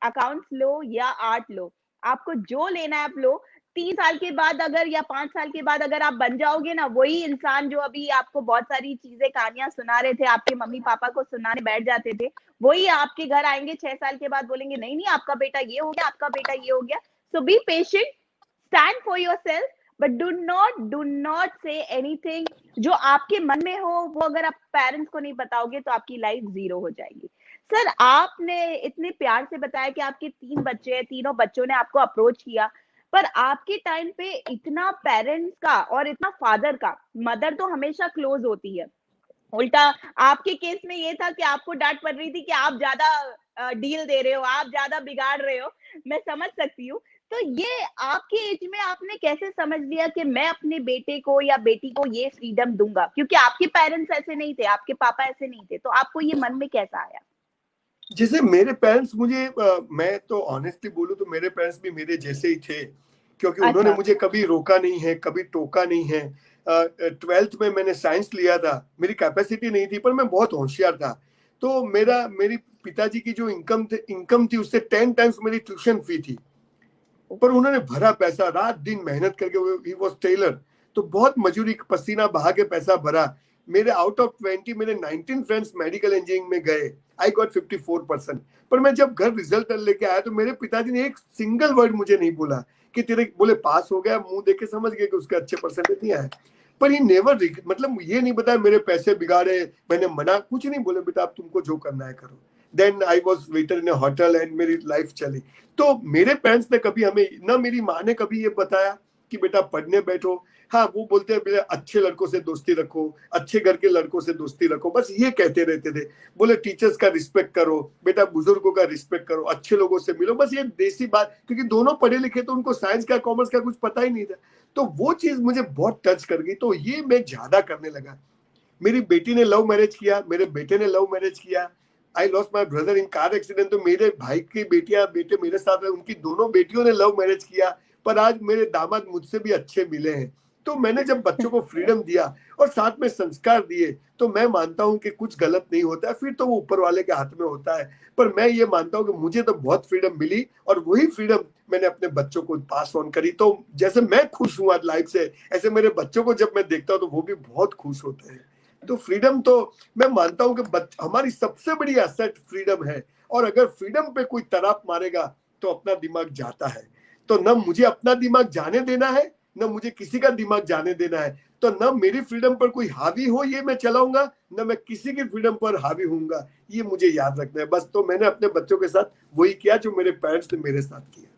Speaker 1: अकाउंट्स लो या आर्ट लो, आपको जो लेना है आप लो। 3 साल के बाद अगर या 5 साल के बाद अगर आप बन जाओगे ना वही इंसान जो अभी आपको बहुत सारी चीजें कहानियां सुना रहे थे, आपके मम्मी पापा को सुनाने बैठ जाते थे, वही आपके घर आएंगे 6 साल के बाद, बोलेंगे नहीं नहीं आपका बेटा ये हो गया, आपका बेटा ये हो गया। So be patient, stand for yourself, but do not say anything जो आपके मन में हो, वो अगर आप पेरेंट्स को नहीं बताओगे तो आपकी लाइफ जीरो हो जाएगी। सर आपने इतने प्यार से बताया कि आपके 3 बच्चे हैं, तीनों बच्चों ने आपको अप्रोच किया, पर आपके टाइम पे इतना पेरेंट्स का और इतना फादर का, मदर तो हमेशा क्लोज होती है, उल्टा आपके केस में ये था कि आपको डांट पड़ रही थी कि आप ज्यादा डील दे रहे हो, आप ज्यादा बिगाड़ रहे हो, मैं समझ सकती हूँ। तो ये आपके एज में आपने कैसे समझ लिया कि मैं अपने बेटे को या बेटी को ये फ्रीडम दूंगा, क्योंकि आपके पेरेंट्स ऐसे नहीं थे, आपके पापा ऐसे नहीं थे, तो आपको ये मन में कैसा आया?
Speaker 2: जैसे मेरे पेरेंट्स मुझे मैं तो ऑनेस्टली बोलूं तो मेरे पेरेंट्स भी मेरे जैसे ही थे, क्योंकि उन्होंने
Speaker 1: अच्छा।
Speaker 2: मुझे कभी रोका नहीं है, कभी टोका नहीं है। 12th में मैंने साइंस लिया था, मेरी कैपेसिटी नहीं थी पर मैं बहुत होशियार था। तो मेरी पिताजी की जो इनकम थी उससे 10 टाइम्स मेरी ट्यूशन फी थी। पर उन्होंने भरा पैसा, रात दिन मेहनत करके, ही वॉज टेलर, तो बहुत मजूरी पसीना बहा के पैसा भरा। मेरे आउट ऑफ 20 मेरे 19 फ्रेंड्स मेडिकल इंजीनियरिंग में गए, आई गॉट 54%। पर मैं जब घर रिजल्ट लेके आया तो मेरे पिताजी ने एक सिंगल वर्ड मुझे नहीं बोला कि तेरे, बोले पास हो गया, मुंह देख के समझ गए कि उसके अच्छे परसेंटेज नहीं आए। पर ही नेवर, मतलब ये नहीं बताया मेरे पैसे बिगाड़े, मैंने मना कुछ नहीं बोले, बेटा आप तुमको जो करना है करो। Then I was waiter in hotel and मेरी लाइफ चली। तो मेरे पेरेंट्स ने कभी हमें ना, मेरी माँ ने कभी ये बताया कि बेटा पढ़ने बैठो। हाँ, वो बोलते हैं बेटा अच्छे लड़कों से दोस्ती रखो, अच्छे घर के लड़कों से दोस्ती रखो, बस ये कहते रहते थे। बोले टीचर्स का रिस्पेक्ट करो बेटा, बुजुर्गों का रिस्पेक्ट करो, अच्छे लोगों से मिलो, बस ये देसी बात, क्योंकि दोनों पढ़े लिखे तो उनको साइंस का कॉमर्स का कुछ पता ही नहीं था। तो वो चीज मुझे बहुत टच कर गई, तो ये मैं ज्यादा करने लगा। मेरी बेटी ने लव मैरिज किया, मेरे बेटे ने लव मैरिज किया। I lost my brother in car accident, तो मेरे भाई की बेटियां बेटे मेरे साथ है, उनकी दोनों बेटियों ने लव मैरिज किया। पर आज मेरे दामाद मुझसे भी अच्छे मिले हैं। तो मैंने जब बच्चों को फ्रीडम दिया और साथ में संस्कार दिए, तो मैं मानता हूं कि कुछ गलत नहीं होता है, फिर तो वो ऊपर वाले के हाथ में होता है। पर मैं ये मानता हूं कि मुझे तो बहुत फ्रीडम मिली, और वही फ्रीडम मैंने अपने बच्चों को पास ऑन करी। तो जैसे मैं खुश हूं आज लाइफ से, ऐसे मेरे बच्चों को जब मैं देखता हूं तो वो भी बहुत खुश होते हैं। तो फ्रीडम तो मैं मानता हूं कि हमारी सबसे बड़ी एसेट फ्रीडम है। और अगर फ्रीडम पे कोई तराप मारेगा तो अपना दिमाग जाता है। तो न मुझे अपना दिमाग जाने देना है, न मुझे किसी का दिमाग जाने देना है। तो न मेरी फ्रीडम पर कोई हावी हो ये मैं चलाऊंगा, न मैं किसी की फ्रीडम पर हावी होऊंगा, ये मुझे याद रखना है बस। तो मैंने अपने बच्चों के साथ वही किया जो मेरे पेरेंट्स ने मेरे साथ किया।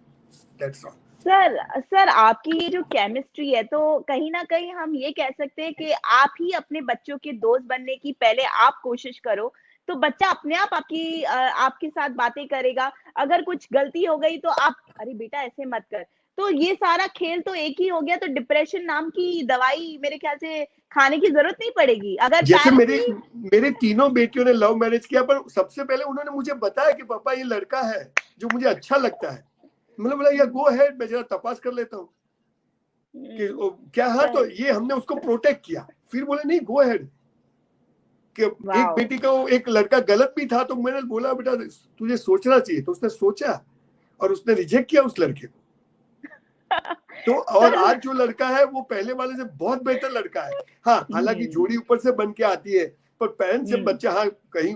Speaker 2: That's all.
Speaker 1: सर आपकी ये जो केमिस्ट्री है, तो कहीं ना कहीं हम ये कह सकते हैं कि आप ही अपने बच्चों के दोस्त बनने की पहले आप कोशिश करो, तो बच्चा अपने आप आपके साथ बातें करेगा। अगर कुछ गलती हो गई तो आप, अरे बेटा ऐसे मत कर, तो ये सारा खेल तो एक ही हो गया। तो डिप्रेशन नाम की दवाई मेरे ख्याल से खाने की जरूरत नहीं पड़ेगी अगर
Speaker 2: जैसे
Speaker 1: पेरेंट्स
Speaker 2: मेरे
Speaker 1: ही।
Speaker 2: मेरे तीनों बेटियों ने लव मैरिज किया, पर सबसे पहले उन्होंने मुझे बताया कि पापा ये लड़का है जो मुझे अच्छा लगता है। मतलब बोला या गो हेड, मैं जरा तपास कर लेता हूँ कि क्या है। तो
Speaker 1: सही।
Speaker 2: ये हमने उसको प्रोटेक्ट किया। फिर बोले नहीं गो हेड, कि एक
Speaker 1: वाओ।
Speaker 2: बेटी का एक लड़का गलत भी था, तो मैंने बोला बेटा तुझे सोचना चाहिए, तो उसने सोचा और उसने रिजेक्ट किया उस लड़के को। तो और
Speaker 1: सर।
Speaker 2: आज जो लड़का है वो पहले वाले से बहुत बेहतर लड़का है। हाँ, हालांकि
Speaker 1: हम्म।
Speaker 2: जोड़ी ऊपर से बन के आती है, पर पेरेंट्स से
Speaker 1: हम्म।
Speaker 2: बच्चा, हाँ कहीं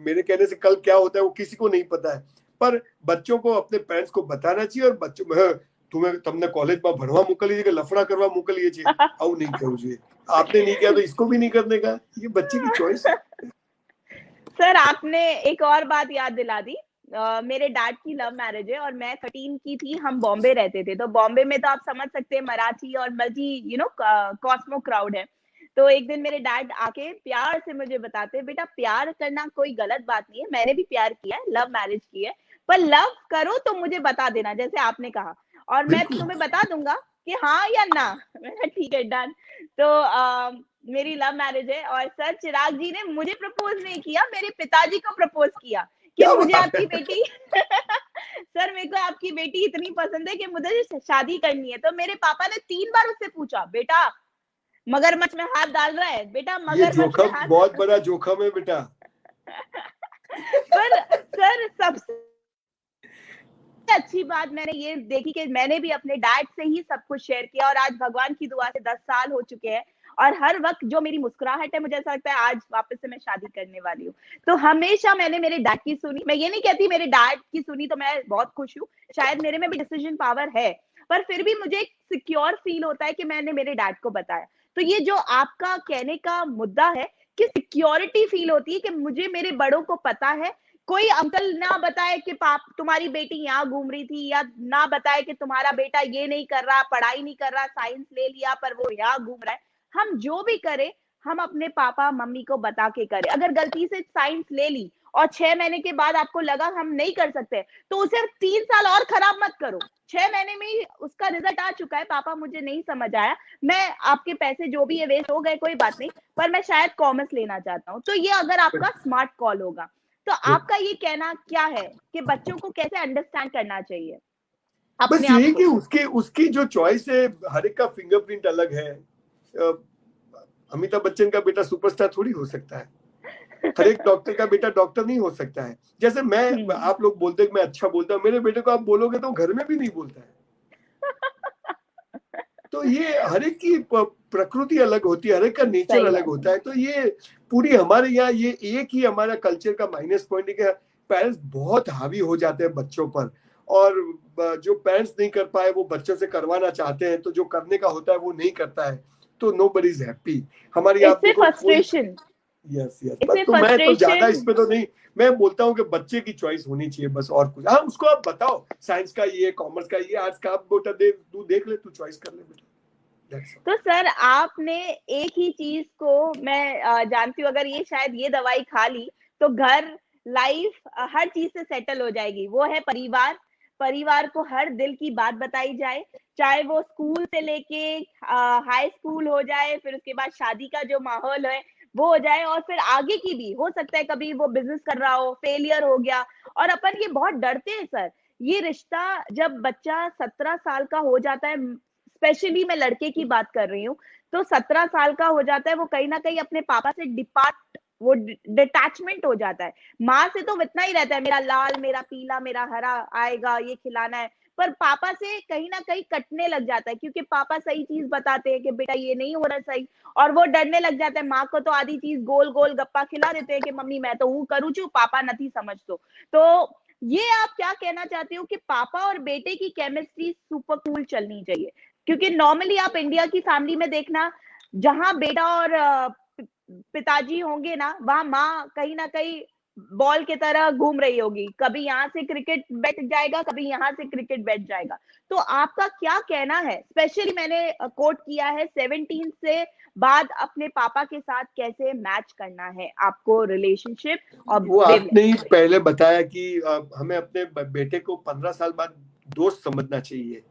Speaker 2: मेरे कहने से कल क्या होता है वो किसी को नहीं पता है। पर बच्चों को अपने पेरेंट्स को बताना चाहिए। और बच्चों में तुम्हें तमने कॉलेज में भरवा मोकलीए कि लफड़ा करवा मोकलीए छे, आવું नहीं करવું જોઈએ। आपने नहीं किया तो इसको भी नहीं करने का, ये बच्चे की चॉइस है।
Speaker 1: सर आपने एक और बात याद दिला दी। मेरे डैड की लव मैरिज है और मैं 13 की थी, हम बॉम्बे रहते थे। तो बॉम्बे में तो आप समझ सकते हैं मराठी और मल्टी कॉस्मो क्राउड है। तो एक दिन मेरे डैड आके प्यार से मुझे बताते, बेटा प्यार करना कोई गलत बात नहीं है, मैंने भी प्यार किया है, लव मैरिज की है, पर लव करो तो मुझे बता देना जैसे आपने कहा, और मैं
Speaker 2: बिल्कुल।
Speaker 1: तुम्हें बता दूंगा कि हाँ या ना। मैंने ठीक है डन। तो मेरी लव मैरिज है और सर चिराग जी ने मुझे प्रपोज नहीं किया, मेरे पिताजी को प्रपोज किया कि
Speaker 2: क्या
Speaker 1: मुझे
Speaker 2: बात
Speaker 1: आपकी
Speaker 2: है।
Speaker 1: बेटी सर मेरे को आपकी बेटी इतनी पसंद है कि मुझे शादी करनी है। तो मेरे पापा ने 3 बार उससे पूछा, बेटा मगरमच्छ में हाथ डाल रहा है, बेटा
Speaker 2: ये
Speaker 1: मगरमच्छ में
Speaker 2: जोखम
Speaker 1: हाथ
Speaker 2: बहुत बड़ा जोखम है बेटा।
Speaker 1: पर सर सबसे अच्छी बात मैंने ये देखी कि मैंने भी अपने डैड से ही सब कुछ शेयर किया, और आज भगवान की दुआ से 10 साल हो चुके हैं, और हर वक्त जो मेरी मुस्कुराहट है, मुझे ऐसा लगता है आज वापस से मैं शादी करने वाली हूँ। तो हमेशा मैंने मेरे डैड की सुनी। मैं ये नहीं कहती मेरे डैड की सुनी तो मैं बहुत खुश हूँ, शायद मेरे में भी डिसीजन पावर है, पर फिर भी मुझे एक सिक्योर फील होता है कि मैंने मेरे डैड को बताया। तो ये जो आपका कहने का मुद्दा है कि सिक्योरिटी फील होती है कि मुझे मेरे बड़ों को पता है कोई अंकल ना बताए कि तुम्हारी बेटी यहाँ घूम रही थी, या ना बताए कि तुम्हारा बेटा ये नहीं कर रहा, पढ़ाई नहीं कर रहा, साइंस ले लिया पर वो यहाँ घूम रहा है। हम जो भी करें हम अपने पापा मम्मी को बता के करें। अगर गलती से साइंस ले ली और 6 महीने के बाद आपको लगा हम नहीं कर सकते, तो उसे 3 साल और खराब मत करो। 6 महीने में ही उसका रिजल्ट आ चुका है, पापा मुझे नहीं समझ आया, मैं आपके पैसे जो भी है वेस्ट हो गए, कोई बात नहीं, पर मैं शायद कॉमर्स लेना चाहता हूँ। तो ये अगर आपका स्मार्ट कॉल होगा। तो आपका ये कहना क्या है कि बच्चों को कैसे अंडरस्टैंड करना चाहिए
Speaker 2: बस
Speaker 1: अपने आप
Speaker 2: यही
Speaker 1: को?
Speaker 2: कि उसकी जो चॉइस है, हर एक का फिंगरप्रिंट अलग है। अमिताभ बच्चन का बेटा सुपरस्टार थोड़ी हो सकता है, हर एक डॉक्टर का बेटा डॉक्टर नहीं हो सकता है। जैसे मैं, आप लोग बोलते हैं कि मैं अच्छा बोलता हूँ, मेरे बेटे को आप बोलोगे तो घर में भी नहीं बोलता है। तो ये हर एक की प्रकृति अलग होती है, हर एक का नेचर अलग होता है। तो ये पूरी हमारे यहाँ ये एक ही हमारा कल्चर का माइनस पॉइंट है कि पेरेंट्स बहुत हावी हो जाते हैं बच्चों पर, और जो पेरेंट्स नहीं कर पाए वो बच्चों से करवाना चाहते हैं, तो जो करने का होता है वो नहीं करता है, तो नोबडी इज हैप्पी। हमारी आप देखो
Speaker 1: फ्रस्ट्रेशन,
Speaker 2: यस यस, बस तो मैं तो ज्यादा इसमें तो नहीं, मैं बोलता हूँ कि बच्चे की चॉइस होनी चाहिए बस, और कुछ। हाँ, उसको आप बताओ साइंस का ये, कॉमर्स का ये, आर्ट्स का, आप बेटा तू देख ले, तू चॉइस कर ले बेटा।
Speaker 1: तो सर आपने एक ही चीज को मैं जानती हूँ, अगर ये शायद ये दवाई खा ली तो घर, लाइफ, हर चीज से सेटल हो जाएगी, वो है परिवार। परिवार को हर दिल की बात बताई जाए, चाहे वो स्कूल से लेके हाई स्कूल हो जाए, फिर उसके बाद शादी का जो माहौल है वो हो जाए, और फिर आगे की भी हो सकता है, कभी वो बिजनेस कर रहा हो, फेलियर हो गया, और अपन ये बहुत डरते हैं सर। ये रिश्ता जब बच्चा 17 साल का हो जाता है, स्पेशली मैं लड़के की बात कर रही हूँ, तो 17 साल का हो जाता है, वो कहीं ना कहीं अपने पापा से वो डिटैचमेंट हो जाता है। माँ से तो इतना ही रहता है, मेरा लाल, मेरा पीला, मेरा हरा आएगा, ये खिलाना है, पर पापा से कहीं ना कहीं कटने लग जाता है, क्योंकि पापा सही चीज बताते हैं कि बेटा ये नहीं हो रहा सही, और वो डरने लग जाता है। माँ को तो आधी चीज गोल गोल गप्पा खिला देते हैं कि मम्मी मैं तो हूँ करूँ छू, पापा नहीं समझ तो ये आप क्या कहना चाहते हो कि पापा और बेटे की केमिस्ट्री सुपर कूल चलनी चाहिए? क्योंकि नॉर्मली आप इंडिया की फैमिली में देखना, जहां बेटा और पिताजी होंगे ना, वहां माँ कहीं ना कहीं बॉल की तरह घूम रही होगी, कभी यहाँ से क्रिकेट बैठ जाएगा, कभी यहाँ से क्रिकेट बैठ जाएगा। तो आपका क्या कहना है? स्पेशली मैंने कोट किया है 17 से बाद अपने पापा के साथ कैसे मैच करना है आपको रिलेशनशिप। और
Speaker 2: वो आपने ही पहले बताया कि हमें अपने बेटे को 15 साल बाद दोस्त समझना चाहिए,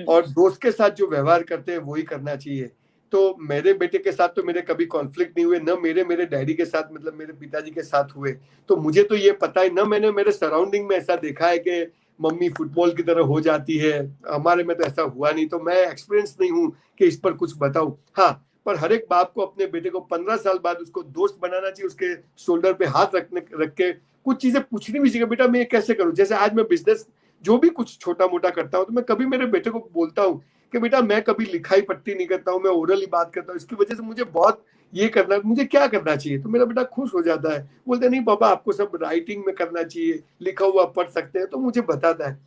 Speaker 2: और दोस्त के साथ जो व्यवहार करते हैं वही करना चाहिए। तो मेरे बेटे के साथ तो मेरे कभी कॉन्फ्लिक्ट नहीं हुए, न मेरे डैडी के साथ, मतलब मेरे पिताजी के साथ हुए। तो मुझे तो ये पता है, न मैंने मेरे सराउंडिंग में ऐसा देखा है कि मम्मी फुटबॉल की तरह हो जाती है, हमारे में तो ऐसा हुआ नहीं, तो मैं एक्सपीरियंस नहीं हूँ कि इस पर कुछ बताऊं। हाँ, पर हर एक बाप को अपने बेटे को 15 साल बाद उसको दोस्त बनाना चाहिए, उसके शोल्डर पे हाथ रख के कुछ चीजें पूछनी भी चाहिए, बेटा मैं ये कैसे करूं। जैसे आज मैं बिजनेस जो भी कुछ छोटा मोटा करता हूँ, तो मैं कभी मेरे बेटे को बोलता हूँ कि बेटा मैं कभी लिखाई पट्टी नहीं करता हूँ, मैं ओरल ही बात करता हूँ, इसकी वजह से मुझे बहुत ये करना, मुझे क्या करना चाहिए। तो मेरा बेटा खुश हो जाता है, बोलते नहीं पापा आपको सब राइटिंग में करना चाहिए, लिखा हुआ पढ़ सकते हैं, तो मुझे बताता है।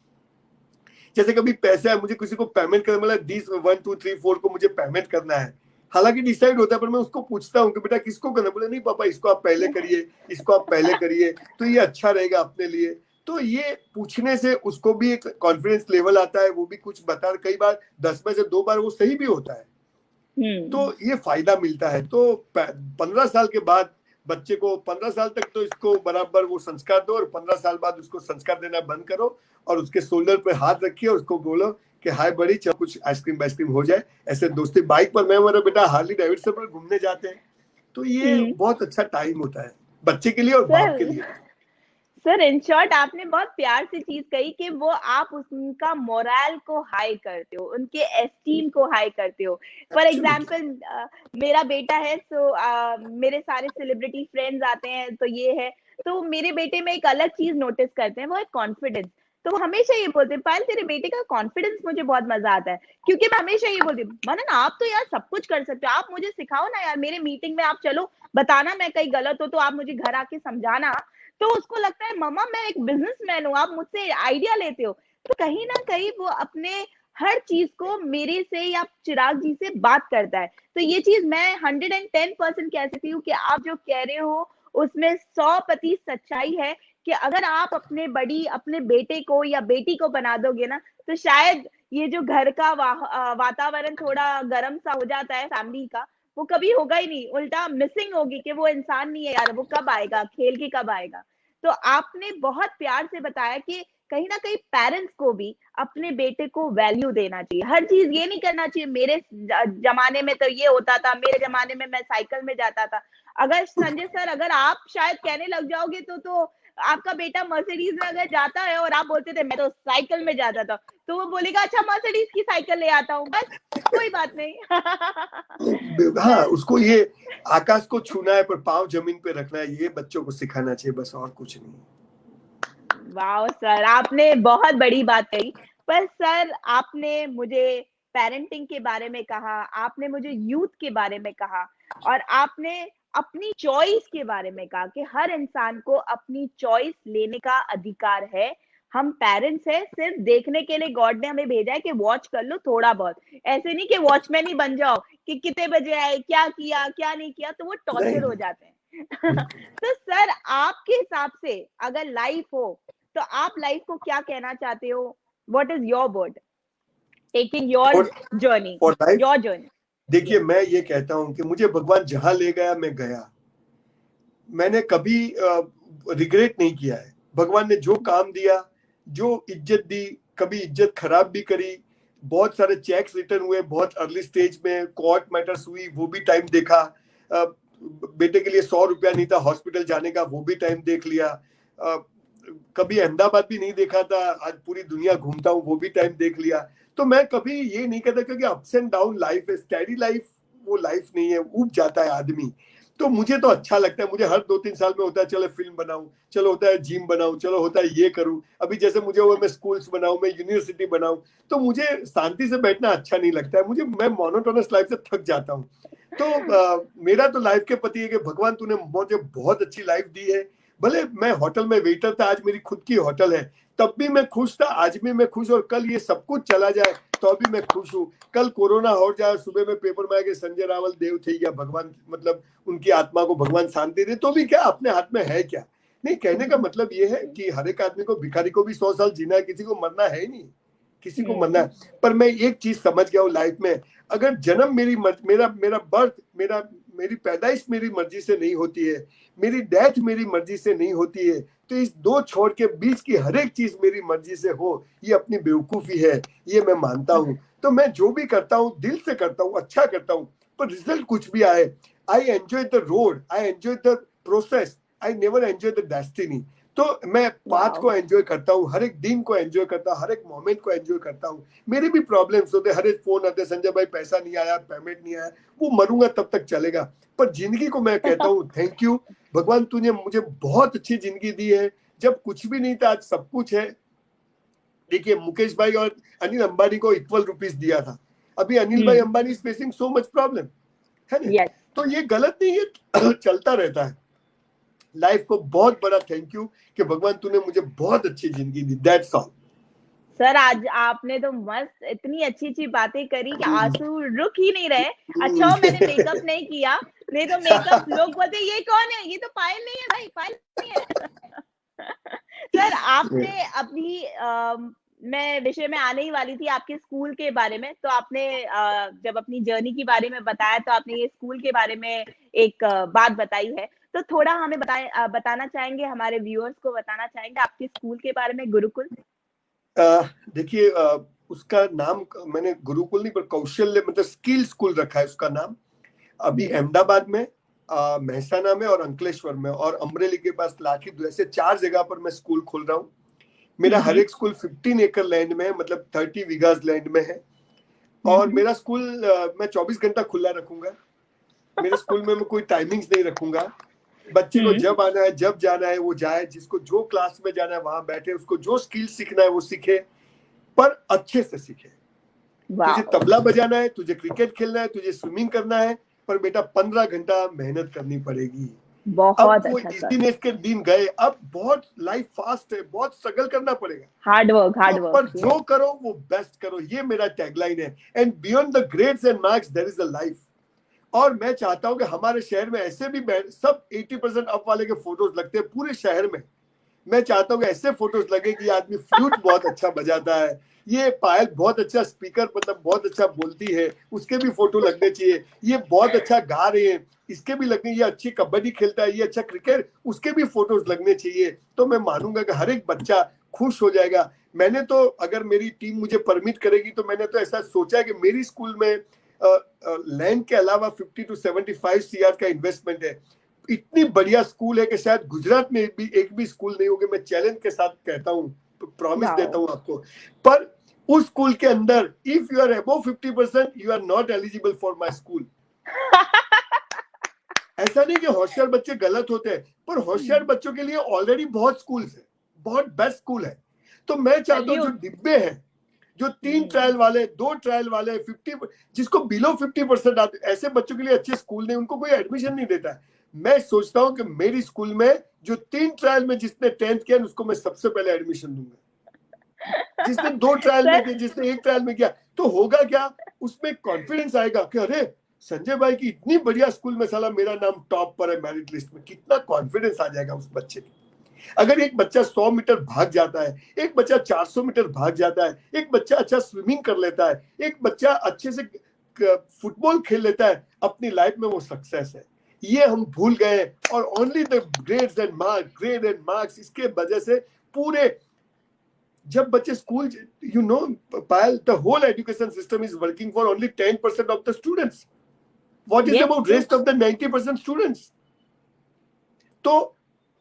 Speaker 2: जैसे कभी पैसा है, मुझे किसी को पेमेंट करना, मतलब 1 2 3 4 को मुझे पेमेंट करना है, हालांकि डिसाइड होता है, पर मैं उसको पूछता हूँ कि बेटा किसको करना, बोले नहीं पापा इसको आप पहले करिए, इसको आप पहले करिए, तो ये अच्छा रहेगा अपने लिए। तो ये पूछने से उसको भी एक कॉन्फिडेंस लेवल आता है, वो भी कुछ बता, कई बार 10 में से 2 बार वो सही भी होता है, तो ये फायदा मिलता है। तो 15 साल के बाद बच्चे को 15 साल तक तो इसको बराबर वो संस्कार दो, और 15 साल बाद उसको संस्कार देना बंद करो, और उसके शोल्डर पे हाथ रखिए, उसको बोलो कि हाय बड़ी, चल कुछ आइसक्रीम वाइसक्रीम हो जाए। ऐसे दोस्ती बाइक पर मैं मेरा बेटा हार्ली डेविडसन पर घूमने जाते हैं, तो ये बहुत अच्छा टाइम होता है बच्चे के लिए और बाप के लिए।
Speaker 1: सर इन शॉर्ट आपने बहुत प्यार से चीज कही कि वो आप उनका मोरल को हाई करते हो, उनके एस्टीम को हाई करते हो। फॉर एग्जाम्पल मेरा बेटा है, मेरे सारे सेलिब्रिटी फ्रेंड्स आते हैं, तो ये है, तो मेरे बेटे में एक अलग चीज नोटिस करते हैं, वो है कॉन्फिडेंस। तो वो हमेशा ये बोलते हैं पायल तेरे बेटे का कॉन्फिडेंस मुझे बहुत मजा आता है, क्योंकि मैं हमेशा ये बोलती हूँ मनन आप तो यार सब कुछ कर सकते हो, आप मुझे सिखाओ ना यार, मेरे मीटिंग में आप चलो, बताना मैं कहीं गलत हो तो आप मुझे घर आके समझाना। तो उसको लगता है मम्मा मैं एक बिजनेसमैन हूँ, आप मुझसे आइडिया लेते हो। तो कहीं ना कहीं वो अपने हर चीज को मेरे से या चिराग जी से बात करता है। तो ये चीज मैं 110% कह सकती हूँ कि आप जो कह रहे हो उसमें 100% सच्चाई है, कि अगर आप अपने बेटे को या बेटी को बना दोगे ना, तो शायद ये जो घर का वातावरण थोड़ा गर्म सा हो जाता है फैमिली का, वो कभी होगा ही नहीं। उल्टा मिसिंग होगी कि वो इंसान नहीं है यार, वो कब आएगा, खेल के कब आएगा। तो आपने बहुत प्यार से बताया कि कहीं ना कहीं पेरेंट्स को भी अपने बेटे को वैल्यू देना चाहिए। हर चीज ये नहीं करना चाहिए, मेरे जमाने में तो ये होता था, मेरे जमाने में मैं साइकिल में जाता था। अगर संजय सर, अगर आप शायद कहने लग जाओगे तो आपका बेटा मर्सिडीज में अगर जाता है और आप बोलते थे मैं तो साइकिल में जाता था, तो वो बोलेगा अच्छा मर्सिडीज की साइकिल ले आता हूँ, बस कोई बात नहीं।
Speaker 2: हाँ,
Speaker 1: सर,
Speaker 2: उसको ये आकाश को छूना है पर पाँव जमीन पे रखना है, ये बच्चों को सिखाना चाहिए, बस और कुछ नहीं।
Speaker 1: वाह सर, आपने बहुत बड़ी बात कही। पर सर, आपने मुझे पेरेंटिंग के बारे में कहा, आपने मुझे यूथ के बारे में कहा, और आपने अपनी चॉइस के बारे में कहा कि हर इंसान को अपनी चॉइस लेने का अधिकार है। हम पेरेंट्स हैं, सिर्फ देखने के लिए गॉड ने हमें भेजा है कि वॉच कर लो थोड़ा बहुत। ऐसे नहीं कि वॉचमैन ही बन जाओ कि कितने बजे आए, क्या किया, क्या नहीं किया, तो वो
Speaker 2: नहीं,
Speaker 1: टॉर्चर हो जाते हैं। तो सर, आपके हिसाब से अगर लाइफ हो, तो आप लाइफ को क्या कहना चाहते हो? What is your word taking your
Speaker 2: for
Speaker 1: journey,
Speaker 2: for life,
Speaker 1: your journey?
Speaker 2: देखिए
Speaker 1: यस।
Speaker 2: मैं ये कहता हूँ कि मुझे भगवान जहां ले गया मैं गया, मैंने कभी रिग्रेट नहीं किया है। भगवान ने जो काम दिया, जो इज्जत दी, कभी इज्जत खराब भी करी, बहुत सारे चेक्स रिटर्न हुए, बहुत अर्ली स्टेज में कोर्ट मैटर्स हुई, वो भी टाइम देखा। अ, बेटे के लिए 100 रुपया नहीं था हॉस्पिटल जाने का, वो भी टाइम देख लिया। कभी अहमदाबाद भी नहीं देखा था, आज पूरी दुनिया घूमता हूँ, वो भी टाइम देख लिया। तो मैं कभी ये नहीं कहता, क्योंकि अप्स एंड डाउन लाइफ है, स्टेडी लाइफ वो लाइफ नहीं है, ऊब जाता है आदमी। तो मुझे तो अच्छा लगता है, मुझे हर 2-3 साल में होता है चलो फिल्म बनाऊं, चलो होता है जिम बनाऊं, चलो होता है ये करूं। अभी जैसे मुझे हुआ मैं स्कूल्स बनाऊं, मैं यूनिवर्सिटी बनाऊं, तो मुझे शांति से बैठना अच्छा नहीं लगता है। मैं मोनोटोनस लाइफ से थक जाता हूँ। तो मेरा तो लाइफ के प्रति है कि भगवान तूने मुझे बहुत अच्छी लाइफ दी है। भले मैं होटल में वेटर था, आज मेरी खुद की होटल है, तब भी मैं खुश था, आज भी मैं खुश, और कल ये सब कुछ चला जाए तो अभी मैं खुश हूँ। कल कोरोना हो जाए, सुबह में पेपर में आए कि संजय रावल देव थे या भगवान, मतलब उनकी आत्मा को भगवान शांति दे, तो भी क्या अपने हाथ में है क्या? नहीं, कहने का मतलब ये है कि हर एक आदमी को, भिखारी को भी 100 साल जीना है, किसी को मरना है नहीं, किसी को मरना है। पर मैं एक चीज समझ गया हूँ लाइफ में, अगर जन्म मेरा बर्थ, मेरी पैदाइश मेरी मर्जी से नहीं होती है, मेरी डेथ मेरी मर्जी से नहीं होती है, तो इस दो छोर के बीच की हर एक चीज मेरी मर्जी से हो, ये अपनी बेवकूफी है, ये मैं मानता हूँ। तो मैं जो भी करता हूँ दिल से करता हूँ, अच्छा करता हूँ, पर रिजल्ट कुछ भी आए, I enjoy the road, I enjoy the process, I never enjoy the destiny. तो मैं पाथ
Speaker 1: वाओ।
Speaker 2: को एंजॉय करता हूँ, हर एक दिन को एंजॉय करता हूँ, हर एक मोमेंट को एंजॉय करता हूँ। मेरे भी प्रॉब्लम्स होते, हर एक फोन आते, संजय भाई पैसा नहीं आया, पेमेंट नहीं आया, वो मरूंगा तब तक चलेगा। पर जिंदगी को मैं कहता हूँ थैंक यू भगवान, तूने मुझे बहुत अच्छी जिंदगी दी है। जब कुछ भी नहीं था आज सब कुछ है। देखिए मुकेश भाई और अनिल अंबानी को इक्वल रुपीस दिया था, अभी अनिल भाई Ambani is facing so much problem, है ना?
Speaker 1: यस।
Speaker 2: तो ये गलत नहीं है, चलता रहता है लाइफ को। बहुत बड़ा थैंक यू कि भगवान तूने मुझे बहुत अच्छी जिंदगी दी, दैट्स ऑल।
Speaker 1: सर, आज आपने तो मस्त इतनी अच्छी अच्छी बातें करी कि आंसू रुक ही नहीं रहे। अच्छा हो मैंने मेकअप नहीं किया, नहीं तो मेकअप लोग बोलते ये कौन है, ये तो पायल नहीं है भाई, पायल नहीं है। सर, आपने अपनी मैं विषय में आने ही वाली थी, आपके स्कूल के बारे में। तो आपने जब अपनी जर्नी के बारे में बताया, तो आपने ये स्कूल के बारे में एक बात बताई है। तो थोड़ा हमें बताना चाहेंगे, हमारे व्यूअर्स को बताना चाहेंगे आपके स्कूल के बारे में, गुरुकुल।
Speaker 2: देखिए उसका नाम मैंने गुरुकुल नहीं पर कौशल्य, मतलब स्किल स्कूल रखा है उसका नाम। अभी अहमदाबाद में, महसाना में और अंकलेश्वर में और अमरेली के पास लाठी, ऐसे 4 जगह पर मैं स्कूल खोल रहा हूँ। मेरा हर एक स्कूल 15 एकड़ लैंड में है, मतलब 30 वीगास लैंड में है। और मेरा स्कूल मैं 24 घंटा खुला रखूंगा। मेरे स्कूल में मैं कोई टाइमिंग्स नहीं रखूंगा। बच्चे को जब आना है, जब जाना है वो जाए, जिसको जो क्लास में जाना है वहां बैठे, उसको जो स्किल सीखना है वो सीखे, पर अच्छे से सीखे। तुझे तबला बजाना है, तुझे क्रिकेट खेलना है, तुझे स्विमिंग करना है, पर बेटा 15 घंटा मेहनत करनी पड़ेगी। अब
Speaker 1: बहुत
Speaker 2: वो
Speaker 1: अच्छा सर।
Speaker 2: इजीनेस के दिन गए, अब बहुत लाइफ फास्ट है, बहुत स्ट्रगल करना पड़ेगा।
Speaker 1: हार्ड वर्क,
Speaker 2: तो
Speaker 1: हार्ड
Speaker 2: पर
Speaker 1: वर्क।
Speaker 2: जो करो वो बेस्ट करो, ये मेरा टैगलाइन है। And beyond the grades and marks there is a life. और मैं चाहता हूं कि हमारे शहर में ऐसे भी सब 80% अप वाले के फोटोज लगते हैं पूरे शहर में। मैं चाहता हूँ ऐसे फोटोज लगे कि ये आदमी फ्लूट बहुत अच्छा बजाता है, ये पायल बहुत अच्छा स्पीकर, मतलब बहुत अच्छा बोलती है, उसके भी फोटो लगने चाहिए, ये बहुत अच्छा गा रहे हैं, इसके भी लगने, ये अच्छी कबड्डी खेलता है, ये अच्छा क्रिकेट, उसके भी फोटोज लगने चाहिए। तो मैं मानूंगा कि हर एक बच्चा खुश हो जाएगा। मैंने तो, अगर मेरी टीम मुझे परमिट करेगी तो मैंने तो ऐसा सोचा है कि मेरी स्कूल में लैंड के अलावा 50 to 75 CR का इन्वेस्टमेंट है। इतनी बढ़िया स्कूल है कि शायद गुजरात में भी एक भी स्कूल नहीं होगी, मैं चैलेंज के साथ कहता हूँ, प्रॉमिस देता
Speaker 1: वाओ।
Speaker 2: हूँ आपको। पर उस स्कूल के अंदर if you are above 50% you are not eligible for my school. ऐसा नहीं कि होशियार बच्चे गलत होते हैं, पर होशियार बच्चों के लिए ऑलरेडी बहुत स्कूल्स है, बहुत बेस्ट स्कूल है। तो मैं चाहता हूँ जो
Speaker 1: सल्यूट।
Speaker 2: डिब्बे हैं, जो 3 ट्रायल वाले, 2 ट्रायल वाले, 50, जिसको बिलो 50% आते, ऐसे बच्चों के लिए अच्छे स्कूल नहीं, उनको कोई एडमिशन नहीं देता है। मैं सोचता हूँ कि मेरी स्कूल में जो 3 ट्रायल में जिसने 10th किया उसको मैं सबसे पहले एडमिशन दूंगा। जिसने 2 ट्रायल में
Speaker 1: सर,
Speaker 2: किया, जिसने 1 ट्रायल में किया, तो होगा क्या, उसमें कॉन्फिडेंस आएगा कि अरे संजय भाई की इतनी बढ़िया स्कूल में साला मेरा नाम टॉप पर है मेरिट लिस्ट में, कितना कॉन्फिडेंस आ जाएगा उस बच्चे को। अगर एक बच्चा 100 मीटर भाग जाता है, एक बच्चा 400 मीटर भाग जाता है, एक बच्चा अच्छा स्विमिंग कर लेता है, एक बच्चा अच्छे से फुटबॉल खेल लेता है, अपनी लाइफ में वो सक्सेस है। ये हम भूल गए, और only the grades and marks, grade and marks, इसके वजह से पूरे, जब बच्चे school, you know Payal, the whole education system is working for only 10% of the students. What is
Speaker 1: yes,
Speaker 2: about
Speaker 1: true.
Speaker 2: Rest of the 90% students? तो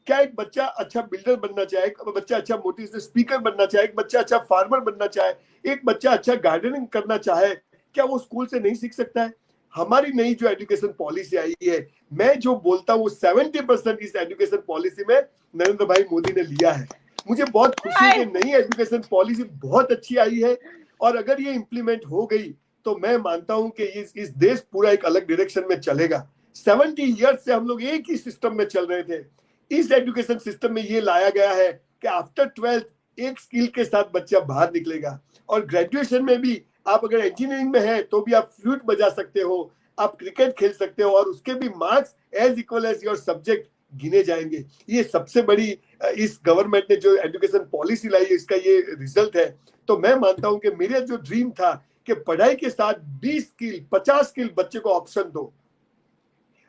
Speaker 2: क्या एक बच्चा अच्छा बिल्डर बनना चाहे, एक बच्चा अच्छा मोटिवेशनल स्पीकर बनना चाहे, एक बच्चा अच्छा फार्मर बनना चाहे, एक बच्चा अच्छा गार्डनिंग करना चाहे, क्या वो स्कूल से नहीं सीख सकता है? हमारी नई जो एजुकेशन पॉलिसी आई है, मैं जो बोलता हूँ 70% इस एजुकेशन पॉलिसी में नरेंद्र भाई मोदी ने लिया है। मुझे बहुत खुशी है कि नई एजुकेशन पॉलिसी बहुत अच्छी आई है, और अगर ये इंप्लीमेंट हो गई तो मैं मानता हूं कि इस देश पूरा एक अलग डायरेक्शन में चलेगा। 70 ईयर्स से हम लोग एक ही सिस्टम में चल रहे थे, इस एजुकेशन सिस्टम में ये लाया गया है कि आफ्टर 12th एक स्किल के साथ बच्चा बाहर निकलेगा, और ग्रेजुएशन में भी आप अगर इंजीनियरिंग में है तो भी आप फ्लूट बजा सकते हो, आप क्रिकेट खेल सकते हो, और उसके भी marks as equal as your subject गिने जाएंगे। ये सबसे बड़ी इस गवर्नमेंट ने जो एजुकेशन पॉलिसी लाई है, इसका ये रिजल्ट है। तो मैं मानता हूं कि मेरा जो ड्रीम था कि पढ़ाई के साथ 20 स्किल 50 स्किल बच्चे को ऑप्शन दो,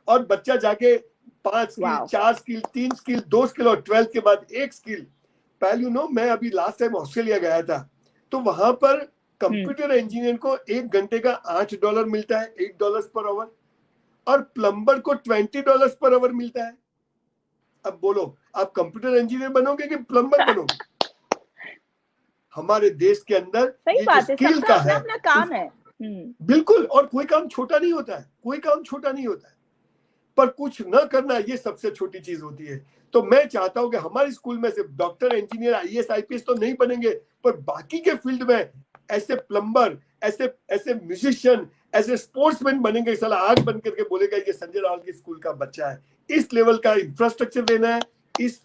Speaker 2: और बच्चा जाके 5 skill,
Speaker 1: wow.
Speaker 2: 4 skill, 3 skill, 2 skill, और 12th के बाद एक स्किल। पहले मैं अभी लास्ट टाइम ऑस्ट्रेलिया गया था, तो वहां पर
Speaker 1: हम्म।
Speaker 2: कंप्यूटर इंजीनियर को 1 घंटे का $8 मिलता है, $8 पर आवर, और प्लम्बर को $20 पर आवर मिलता है। अब बोलो, आप कंप्यूटर इंजीनियर बनोगे कि प्लम्बर बनोगे? हमारे देश के अंदर
Speaker 1: सही
Speaker 2: ये जो
Speaker 1: बात है,
Speaker 2: स्किल
Speaker 1: सबका
Speaker 2: का
Speaker 1: अपना
Speaker 2: है,
Speaker 1: अपना
Speaker 2: उस,
Speaker 1: काम है। हम्म।
Speaker 2: बिल्कुल, और कोई काम छोटा नहीं होता है, कोई काम छोटा नहीं होता है, पर कुछ न करना ये सबसे छोटी चीज होती है। तो मैं चाहता हूं कि हमारे स्कूल में सिर्फ डॉक्टर, इंजीनियर, आईएएस, आईपीएस तो नहीं बनेंगे, पर बाकी के फील्ड में ऐसे प्लम्बर, ऐसे ऐसे म्यूजिशियन, ऐसे स्पोर्ट्समैन बनेंगे, साला आग बन करके बोलेगा ये संजय रावल के स्कूल का बच्चा है। इस लेवल का इंफ्रास्ट्रक्चर देना है। इस,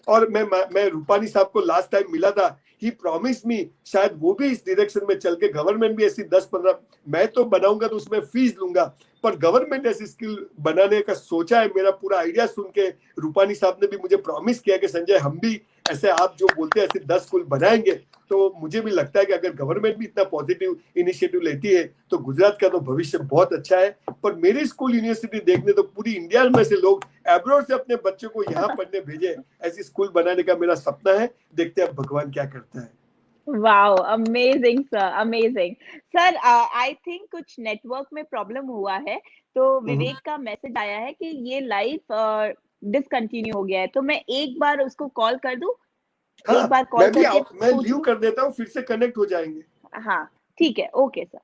Speaker 2: और मैं रूपानी साहब को लास्ट टाइम मिला था, ही प्रॉमिस मी, शायद वो भी इस डायरेक्शन में चल के गवर्नमेंट भी ऐसी 10-15, मैं तो बनाऊंगा तो उसमें फीस लूंगा, पर गवर्नमेंट ऐसी स्किल बनाने का सोचा है। मेरा पूरा आइडिया सुन के रूपानी साहब ने भी मुझे प्रॉमिस किया कि संजय हम भी ऐसे आप जो बोलते हैं ऐसे 10 स्कूल बनाएंगे। तो मुझे भी लगता है कि अगर गवर्नमेंट भी इतना पॉजिटिव इनिशिएटिव लेती है तो गुजरात का तो भविष्य बहुत अच्छा है। पर मेरी स्कूल यूनिवर्सिटी देखने तो पूरी इंडिया में से लोग एब्रॉड से अपने बच्चों को यहाँ पढ़ने भेजे, ऐसी स्कूल बनाने का मेरा सपना है। देखते हैं भगवान क्या करता है।
Speaker 1: Wow, amazing sir, amazing. Sir, I think कुछ नेटवर्क में प्रॉब्लम हुआ है, तो
Speaker 2: हम्म।
Speaker 1: विवेक का मैसेज आया है कि ये लाइव डिसकंटिन्यू हो गया है, तो मैं एक बार उसको कॉल कर दूं,
Speaker 2: हाँ,
Speaker 1: एक बार कॉल करके
Speaker 2: मैं
Speaker 1: पूछ
Speaker 2: लीव
Speaker 1: लूं।
Speaker 2: कर देता हूँ, फिर से कनेक्ट हो जाएंगे।
Speaker 1: हाँ, ठीक है, okay sir.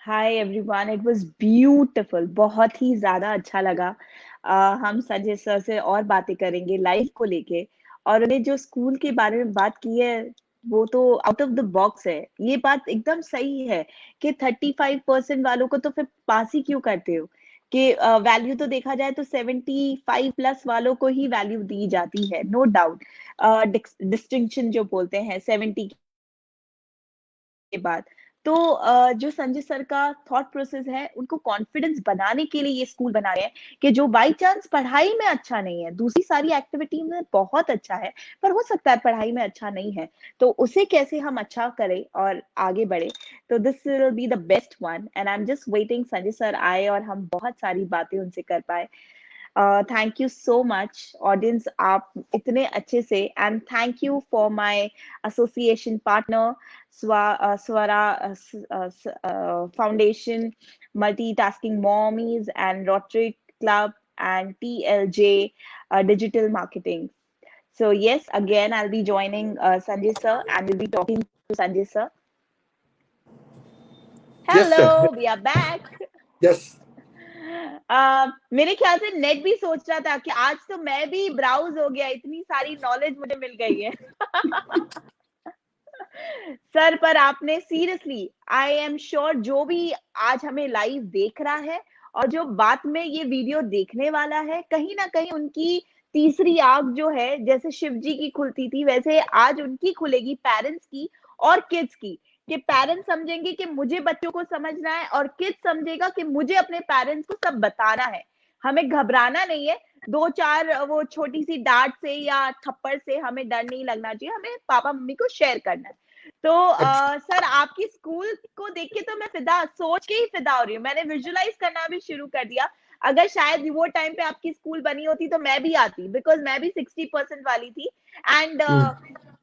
Speaker 1: Hi everyone, it was beautiful. बहुत ही ज़्यादा अच्छा लगा। हम संजय सर से और बातें करेंगे लाइफ को लेके। और उन्हें जो स्कूल के बारे में बात की है, वो तो आउट ऑफ द बॉक्स है। ये बात एकदम सही है कि 35% वालों को तो फिर पास ही क्यों करते हो, कि वैल्यू तो देखा जाए तो 75 प्लस वालों को ही वैल्यू दी जाती है, नो डाउट। डिस्टिंक्शन जो बोलते हैं 70 के बाद। तो जो संजय सर का थॉट प्रोसेस है, उनको कॉन्फिडेंस बनाने के लिए ये स्कूल बना रहे हैं कि जो बाय चांस पढ़ाई में अच्छा नहीं है, दूसरी सारी एक्टिविटी में बहुत अच्छा है, पर हो सकता है पढ़ाई में अच्छा नहीं है, तो उसे कैसे हम अच्छा करें और आगे बढ़े। तो this will be the best one and I am just waiting Sanjay sir आए और हम बहुत सारी बातें उनसे कर पाए। Thank you so much audience, आप इतने अच्छे से, and thank you for my association partner Swara foundation, multitasking mommies and Rotary Club and TLJ digital marketing. So yes, again I'll be joining Sanjay sir and we'll be talking to Sanjay sir.
Speaker 2: Yes sir.
Speaker 1: Hello, we are back.
Speaker 2: Yes.
Speaker 1: मेरे ख्याल से net भी सोच रहा था कि आज तो मैं भी ब्राउज हो गया, इतनी सारी नॉलेज मुझे मिल गई है। सर, पर आपने सीरियसली, आई एम श्योर जो भी आज हमें लाइव देख रहा है और जो बाद में ये वीडियो देखने वाला है, कहीं ना कहीं उनकी तीसरी आंख जो है, जैसे शिव जी की खुलती थी, वैसे आज उनकी खुलेगी, पेरेंट्स की और किड्स की। कि पेरेंट्स समझेंगे कि मुझे बच्चों को समझना है और किड्स समझेगा कि मुझे अपने पेरेंट्स को सब बताना है। हमें घबराना नहीं है, दो चार वो छोटी सी डांट से या थप्पड़ से हमें डर नहीं लगना चाहिए, हमें पापा मम्मी को शेयर करना है। तो सर, आपकी स्कूल को देख के तो मैं फिदा, सोच के ही फिदा हो रही हूँ। मैंने विजुअलाइज करना भी शुरू कर दिया। अगर शायद वो टाइम पे आपकी स्कूल बनी होती तो मैं भी आती, बिकॉज मैं भी 60% वाली थी। एंड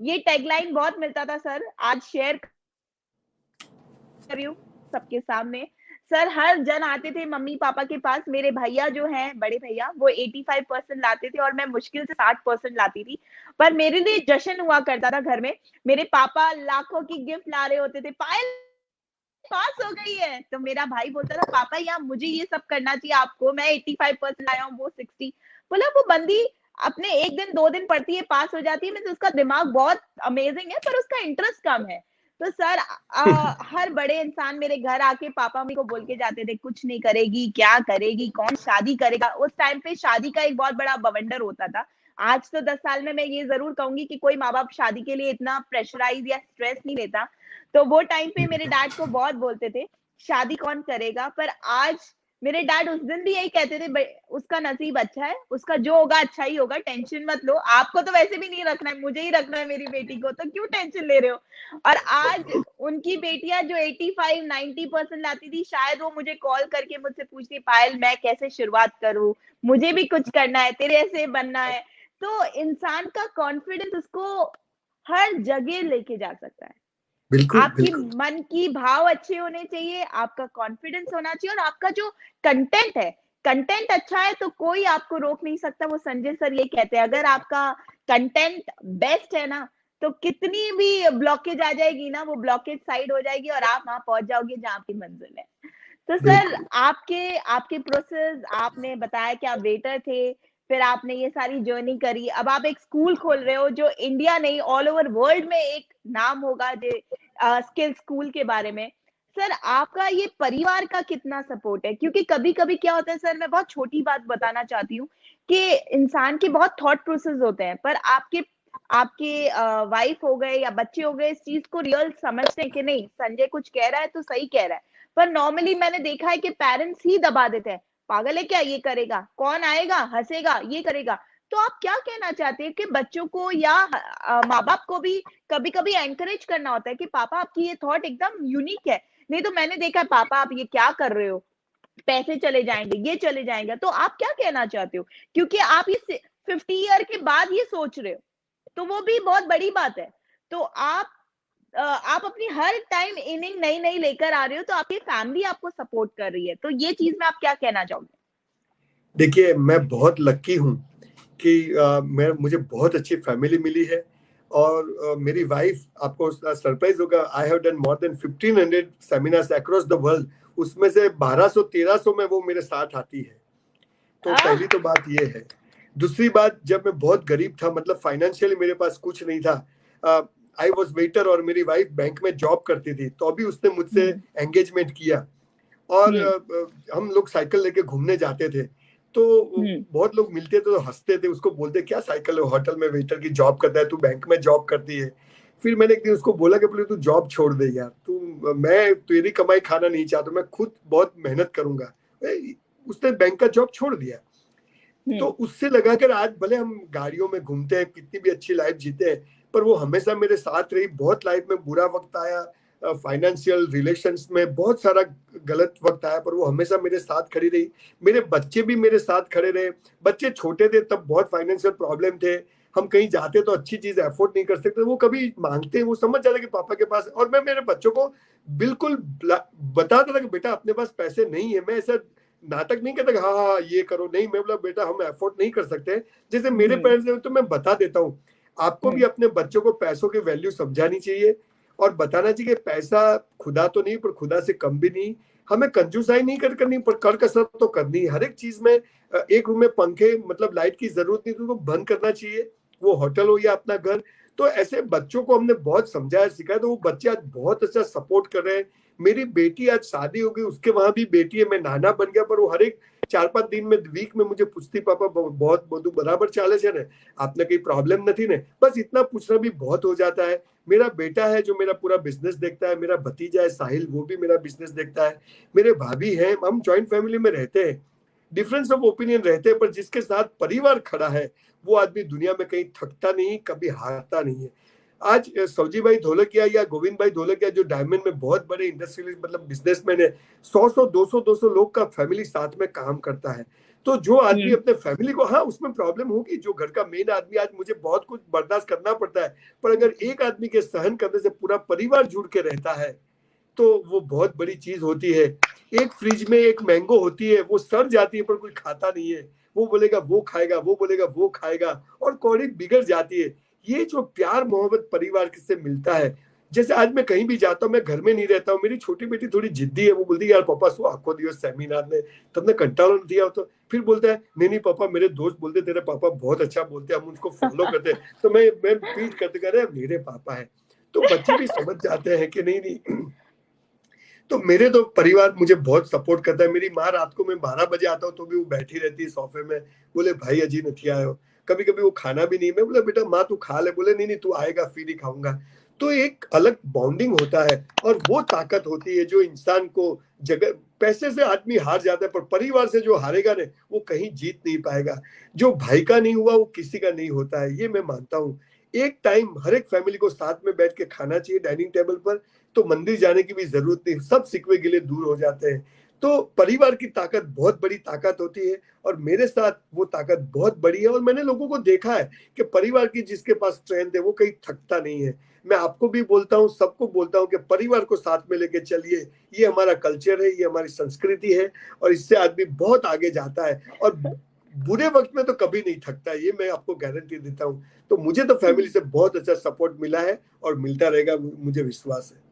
Speaker 1: ये टैगलाइन बहुत मिलता था सर, आज शेयर कर रही हूँ सबके सामने। सर, हर जन आते थे मम्मी पापा के पास, मेरे भैया जो हैं, बड़े भैया, वो 85% लाते थे और मैं मुश्किल से 60% लाती थी। पर मेरे लिए जश्न हुआ करता था घर में। मेरे पापा लाखों की गिफ्ट ला रहे होते थे, पायल पास हो गई है, तो मेरा भाई बोलता था पापा यार मुझे ये सब करना चाहिए आपको, मैं 85% लाया हूँ, वो 60। बोला वो बंदी अपने एक दिन दो दिन पढ़ती है, पास हो जाती है, मतलब उसका दिमाग बहुत अमेजिंग है, पर उसका इंटरेस्ट कम है। तो सर, हर बड़े इंसान मेरे घर आके पापा मम्मी को बोल के जाते थे, कुछ नहीं करेगी, क्या करेगी, कौन शादी करेगा। उस टाइम पे शादी का एक बहुत बड़ा बवंडर होता था। आज तो 10 साल में मैं ये जरूर कहूंगी कि कोई माँ बाप शादी के लिए इतना प्रेशराइज या स्ट्रेस नहीं लेता। तो वो टाइम पे मेरे डैड को बहुत बोलते थे, शादी कौन करेगा। पर आज मेरे डैड उस दिन भी यही कहते थे, उसका नसीब अच्छा है, उसका जो होगा अच्छा ही होगा, टेंशन मत लो, आपको तो वैसे भी नहीं रखना है, मुझे ही रखना है मेरी बेटी को, तो क्यों टेंशन ले रहे हो। और आज उनकी बेटियां जो 85-90% लाती थी, शायद वो मुझे कॉल करके मुझसे पूछती, पायल मैं कैसे शुरुआत करूं, मुझे भी कुछ करना है, तेरे ऐसे बनना है। तो इंसान का कॉन्फिडेंस उसको हर जगह लेके जा सकता है।
Speaker 2: बिल्कुल
Speaker 1: आपकी
Speaker 2: बिल्कुल।
Speaker 1: मन की भाव अच्छे होने चाहिए, आपका कॉन्फिडेंस होना चाहिए, और आपका जो कंटेंट है, कंटेंट अच्छा है तो कोई आपको रोक नहीं सकता। वो संजय सर ये कहते हैं, अगर आपका कंटेंट बेस्ट है ना, तो कितनी भी ब्लॉकेज आ जाएगी ना, वो ब्लॉकेज साइड हो जाएगी और आप वहां पहुंच जाओगे जहां आपकी मंजिल है। तो सर,
Speaker 2: बिल्कुल
Speaker 1: आपके आपके प्रोसेस, आपने बताया कि आप वेटर थे, फिर आपने ये सारी जर्नी करी, अब आप एक स्कूल खोल रहे हो जो इंडिया नहीं ऑल ओवर वर्ल्ड में एक नाम होगा, जो स्किल स्कूल के बारे में। सर, आपका ये परिवार का कितना सपोर्ट है, क्योंकि कभी कभी क्या होता है सर, मैं बहुत छोटी बात बताना चाहती हूँ कि इंसान के बहुत थॉट प्रोसेस होते हैं, पर आपके आपके वाइफ हो गए या बच्चे हो गए, इस चीज को रियल समझते हैं कि नहीं, संजय कुछ कह रहा है तो सही कह रहा है। पर नॉर्मली मैंने देखा है कि पेरेंट्स ही दबा देते हैं, पागल है क्या, ये करेगा, कौन आएगा हंसेगा, ये करेगा। तो आप क्या कहना चाहते हैं कि बच्चों को या माँ बाप को भी कभी कभी एंकरेज करना होता है कि पापा आपकी ये थॉट एकदम यूनिक है, नहीं तो मैंने देखा है पापा आप ये क्या कर रहे हो, पैसे चले जाएंगे, ये चले जाएंगे। तो आप क्या कहना चाहते हो, क्योंकि आप ये 50 ईयर के बाद ये सोच रहे हो, तो वो भी बहुत बड़ी बात है। तो आप अपनी हर टाइम इनिंग नई नई लेकर आ रहे हो, तो आपकी फैमिली आपको सपोर्ट कर रही है, तो ये चीज में आप क्या कहना चाहोगे।
Speaker 2: देखिए मैं बहुत लक्की हूँ कि मुझे बहुत अच्छी फैमिली मिली है। और मेरी वाइफ, आपको सरप्राइज होगा, I have done more than 1500 seminars across the world, उसमें से 1200-1300 में वो मेरे साथ आती है। तो पहली तो बात ये है। दूसरी बात, जब मैं बहुत गरीब था, मतलब फाइनेंशियली मेरे पास कुछ नहीं था, आई वॉज वेटर और मेरी वाइफ बैंक में जॉब करती थी, तो अभी उसने मुझसे एंगेजमेंट किया और हम लोग साइकिल लेके घूमने जाते थे। तो बहुत लोग मिलते थे तो हंसते थे, उसको बोलते क्या साइकिल होटल में वेटर की जॉब करता है, तू बैंक में जॉब करती है। फिर मैंने एक दिन उसको बोला कि बोले तू जॉब छोड़ दे यार, तू, मैं तेरी कमाई खाना नहीं चाहता, मैं खुद बहुत मेहनत करूंगा। उसने बैंक का जॉब छोड़ दिया। तो उससे लगा कर आज भले हम गाड़ियों में घूमते हैं, कितनी भी अच्छी लाइफ जीते हैं, पर वो हमेशा मेरे साथ रही। बहुत लाइफ में बुरा वक्त आया, फाइनेंशियल रिलेशंस में बहुत सारा गलत वक्त आया, पर वो हमेशा मेरे साथ खड़ी रही। मेरे बच्चे भी मेरे साथ खड़े रहे। बच्चे छोटे थे तब बहुत फाइनेंशियल प्रॉब्लम थे, हम कहीं जाते तो अच्छी चीज अफोर्ड नहीं कर सकते, वो कभी मांगते, वो समझ जाते कि पापा के पास। और मैं मेरे बच्चों को बिल्कुल बताता था कि बेटा अपने पास पैसे नहीं है। मैं ऐसा नाटक नहीं कहता कि हाँ हाँ ये करो, नहीं, मैं बोला बेटा हम अफोर्ड नहीं कर सकते। जैसे मेरे पेरेंट्स हैं तो मैं बता देता हूँ। आपको भी अपने बच्चों को पैसों की वैल्यू समझानी चाहिए और बताना चाहिए कि पैसा खुदा तो नहीं, पर खुदा से कम भी नहीं। हमें कंजूसाई नहीं करनी, पर कर कसरत तो करनी है हर एक चीज में। एक रूम में पंखे, मतलब लाइट की जरूरत नहीं तो बंद करना चाहिए, वो होटल हो या अपना घर। तो ऐसे बच्चों को हमने बहुत समझाया सिखाया, तो वो बच्चे आज बहुत अच्छा सपोर्ट कर रहे हैं। मेरी बेटी आज शादी हो गई, उसके वहां भी बेटी है, मैं नाना बन गया, पर वो हर एक 4-5 दिन में, वीक में मुझे पूछती पापा बहुत બધું बराबर चाले છે ने, आपने कोई प्रॉब्लम नहीं ने। बस इतना पूछना भी बहुत हो जाता है। मेरा बेटा है जो मेरा पूरा बिजनेस देखता है, मेरा भतीजा है साहिल, वो भी मेरा बिजनेस देखता है, मेरे भाभी हैं, हम जॉइंट फैमिली में रहते हैं। डिफरेंस ऑफ ओपिनियन रहते हैं, पर जिसके साथ परिवार खड़ा है वो आदमी दुनिया में कहीं थकता नहीं, कभी हारता नहीं है। आज सौजी भाई धोलकिया या गोविंद भाई धोलकिया जो डायमंड में बहुत बड़े इंडस्ट्रियलिस्ट, मतलब बिजनेसमैन है, 100-200 लोग का फैमिली साथ में काम करता है। तो जो आदमी अपने फैमिली को, हाँ उसमें प्रॉब्लम होगी, जो घर का मेन आदमी, आज मुझे बहुत कुछ बर्दाश्त करना पड़ता है, पर अगर एक आदमी के सहन करने से पूरा परिवार जुड़ के रहता है तो वो बहुत बड़ी चीज होती है। एक फ्रिज में एक मैंगो होती है, वो सड़ जाती है पर कोई खाता नहीं है, वो बोलेगा वो खाएगा, वो बोलेगा वो खाएगा, और कौड़ी बिगड़ जाती है। ये जो प्यार मोहब्बत परिवार से मिलता है, जैसे आज मैं कहीं भी जाता हूँ, मैं घर में नहीं रहता हूँ, मेरी छोटी बेटी थोड़ी जिद्दी है, वो बोलती है यार पापा सो आखो दिवस सेमिनार में तुमने कंटालो नहीं दिया, तो फिर बोलता है नहीं नहीं पापा, मेरे दोस्त बोलते तेरे पापा बहुत अच्छा बोलते हैं, हम उनको फॉलो करते हैं। तो मैं पीठ करते कह रहे मेरे पापा है। तो बच्चे भी समझ जाते हैं कि नहीं नहीं। तो मेरे तो परिवार मुझे बहुत सपोर्ट करता है। मेरी माँ, रात को मैं 12 बजे आता हूँ तो भी वो बैठी रहती है सोफे में, बोले भाई अजी नहीं आए हो। कभी कभी वो खाना भी नहीं, मैं बोला बेटा माँ तू खा ले, बोले नहीं नहीं तू आएगा फिर ही खाऊंगा। तो एक अलग बॉन्डिंग होता है, और वो ताकत होती है जो इंसान को, जगह पैसे से आदमी हार जाता है, पर परिवार से जो हारेगा ने वो कहीं जीत नहीं पाएगा। जो भाई का नहीं हुआ वो किसी का नहीं होता है, ये मैं मानता हूँ। एक टाइम हर एक फैमिली को साथ में बैठ के खाना चाहिए डाइनिंग टेबल पर, तो मंदिर जाने की भी जरूरत नहीं, सब सिकवे गिले दूर हो जाते हैं। तो परिवार की ताकत बहुत बड़ी ताकत होती है, और मेरे साथ वो ताकत बहुत बड़ी है। और मैंने लोगों को देखा है कि परिवार की जिसके पास स्ट्रेंथ है वो कहीं थकता नहीं है। मैं आपको भी बोलता हूँ, सबको बोलता हूँ कि परिवार को साथ में लेके चलिए, ये हमारा कल्चर है, ये हमारी संस्कृति है, और इससे आदमी बहुत आगे जाता है, और बुरे वक्त में तो कभी नहीं थकता है, ये मैं आपको गारंटी देता हूँ। तो मुझे तो फैमिली से बहुत अच्छा सपोर्ट मिला है और मिलता रहेगा, मुझे विश्वास है।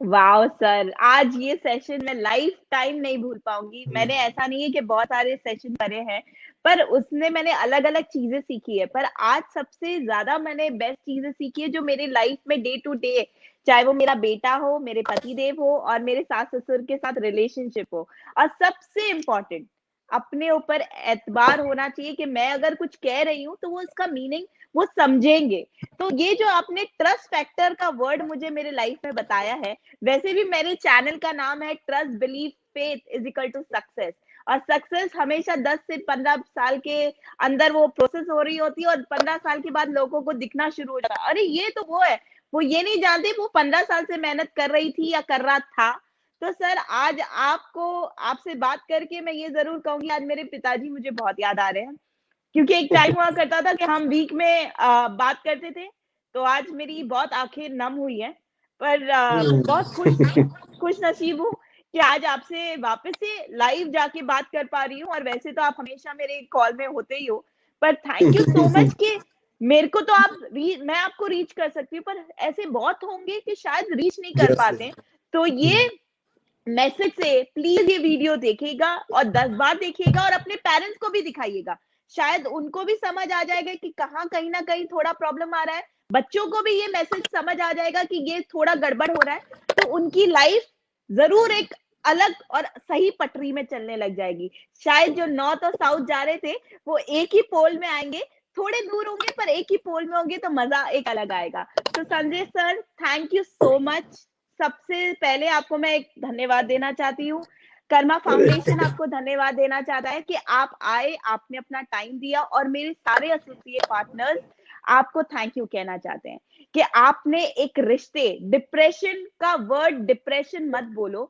Speaker 1: वाओ सर, आज ये सेशन मैं लाइफ टाइम नहीं भूल पाऊंगी। मैंने ऐसा नहीं है कि बहुत सारे सेशन करे हैं, पर उसने मैंने अलग अलग चीजें सीखी है, पर आज सबसे ज्यादा मैंने बेस्ट चीजें सीखी है जो मेरे लाइफ में डे टू डे, चाहे वो मेरा बेटा हो, मेरे पति देव हो, और मेरे सास ससुर के साथ रिलेशनशिप हो। और सबसे इम्पोर्टेंट, अपने ऊपर एतबार होना चाहिए कि मैं अगर कुछ कह रही हूँ तो वो इसका मीनिंग वो समझेंगे। तो ये जो आपने ट्रस्ट फैक्टर का वर्ड मुझे मेरे लाइफ में बताया है, वैसे भी मेरे चैनल का नाम है trust believe faith is equal to success. और सक्सेस हमेशा 10 से 15 साल के अंदर वो प्रोसेस हो रही होती है, और 15 साल के बाद लोगों को दिखना शुरू हो जाता है, अरे ये तो वो है। वो ये नहीं जानते वो 15 साल से मेहनत कर रही थी या कर रहा था। तो सर आज आपसे बात करके मैं ये जरूर कहूंगी, आज मेरे पिताजी मुझे बहुत याद आ रहे हैं, क्योंकि एक टाइम हुआ करता था कि हम वीक में बात करते थे। तो आज मेरी बहुत आंखें नम हुई हैं, पर बहुत खुश नसीब हूँ कि आज आपसे वापस से लाइव जाके बात कर पा रही हूँ। और वैसे तो आप हमेशा मेरे कॉल में होते ही हो, पर थैंक यू सो मच कि मेरे को तो मैं आपको रीच कर सकती हूँ, पर ऐसे बहुत होंगे कि शायद रीच नहीं कर
Speaker 2: Yes,
Speaker 1: पाते।
Speaker 2: yes.
Speaker 1: तो ये मैसेज से प्लीज ये वीडियो देखिएगा और 10 बार देखिएगा और अपने पेरेंट्स को भी दिखाइएगा, शायद उनको भी समझ आ जाएगा कि कहीं ना कहीं थोड़ा प्रॉब्लम आ रहा है। बच्चों को भी ये मैसेज समझ आ जाएगा कि ये थोड़ा गड़बड़ हो रहा है, तो उनकी लाइफ जरूर एक अलग और सही पटरी में चलने लग जाएगी। शायद जो नॉर्थ और साउथ जा रहे थे वो एक ही पोल में आएंगे, थोड़े दूर होंगे पर एक ही पोल में होंगे, तो मजा एक अलग आएगा। तो Sanjay sir, thank you so much. सबसे पहले आपको मैं एक धन्यवाद देना चाहती हूँ। कर्मा फाउंडेशन आपको धन्यवाद देना चाहता है कि आप आए, आपने अपना टाइम दिया, और मेरे सारे एसोसिएट पार्टनर्स आपको थैंक यू कहना चाहते हैं कि आपने एक रिश्ते, डिप्रेशन का वर्ड डिप्रेशन मत बोलो,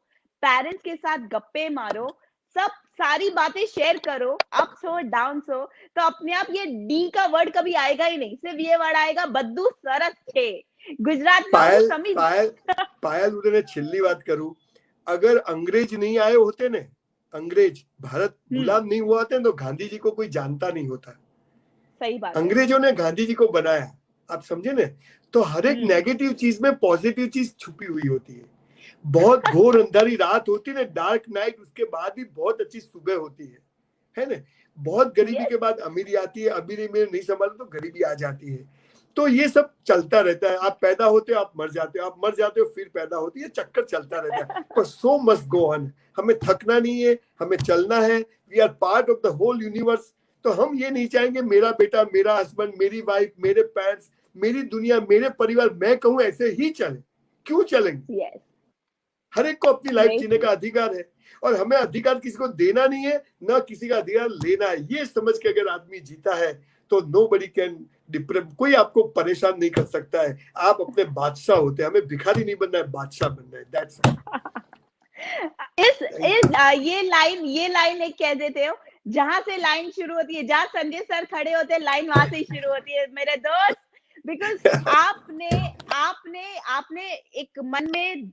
Speaker 1: पेरेंट्स के साथ गप्पे मारो, सब सारी बातें शेयर करो, अप्स हो डाउन्स हो, तो अपने आप ये डी का वर्ड कभी आएगा ही नहीं, सिर्फ ये वर्ड आएगा बद्दू सरस छे ગુજરાતમાં હું સમી
Speaker 2: પાયલ ઉડને છેલ્લી વાત કરું, अगर अंग्रेज नहीं आए होते ने, अंग्रेज भारत गुलाम नहीं हुआ होते तो गांधी जी को कोई जानता नहीं होता।
Speaker 1: सही बात,
Speaker 2: अंग्रेजों ने गांधी जी को बनाया, आप समझे ने। तो हर एक नेगेटिव चीज में पॉजिटिव चीज छुपी हुई होती है। बहुत घोर अंधारी रात होती है ना, डार्क नाइट, उसके बाद भी बहुत अच्छी सुबह होती है ना। बहुत गरीबी के बाद अमीरी आती है, अमीरी में नहीं संभालो तो गरीबी आ जाती है। तो ये सब चलता रहता है, आप पैदा होते हो, आप मर जाते हो, आप मर जाते हो, फिर पैदा होती है, चक्कर चलता रहता है। पर सो मस्ट गो ऑन, हमें थकना नहीं है, हमें चलना है। We are part of the whole universe. तो हम ये नहीं चाहेंगे मेरा बेटा, मेरा हस्बैंड, मेरी वाइफ, मेरे पेरेंट्स, मेरी दुनिया, मेरे परिवार, मैं कहूँ ऐसे ही चले। क्यों चलेंगे? हर एक को अपनी लाइफ जीने का अधिकार है, और हमें अधिकार किसी को देना नहीं है, ना किसी का अधिकार लेना है। ये समझ के अगर आदमी जीता है तो nobody can deprive, कोई आपको परेशान नहीं कर सकता है। आप अपने बादशाह होते हैं, हमें भिखारी नहीं बनना है, बादशाह बनना है। That's
Speaker 1: ये लाइन एक कह देते हो, जहां से लाइन शुरू होती है, जहां संजय सर खड़े होते हैं, लाइन वहां से ही शुरू होती है मेरे दोस्त। बिकॉज आपने एक मन में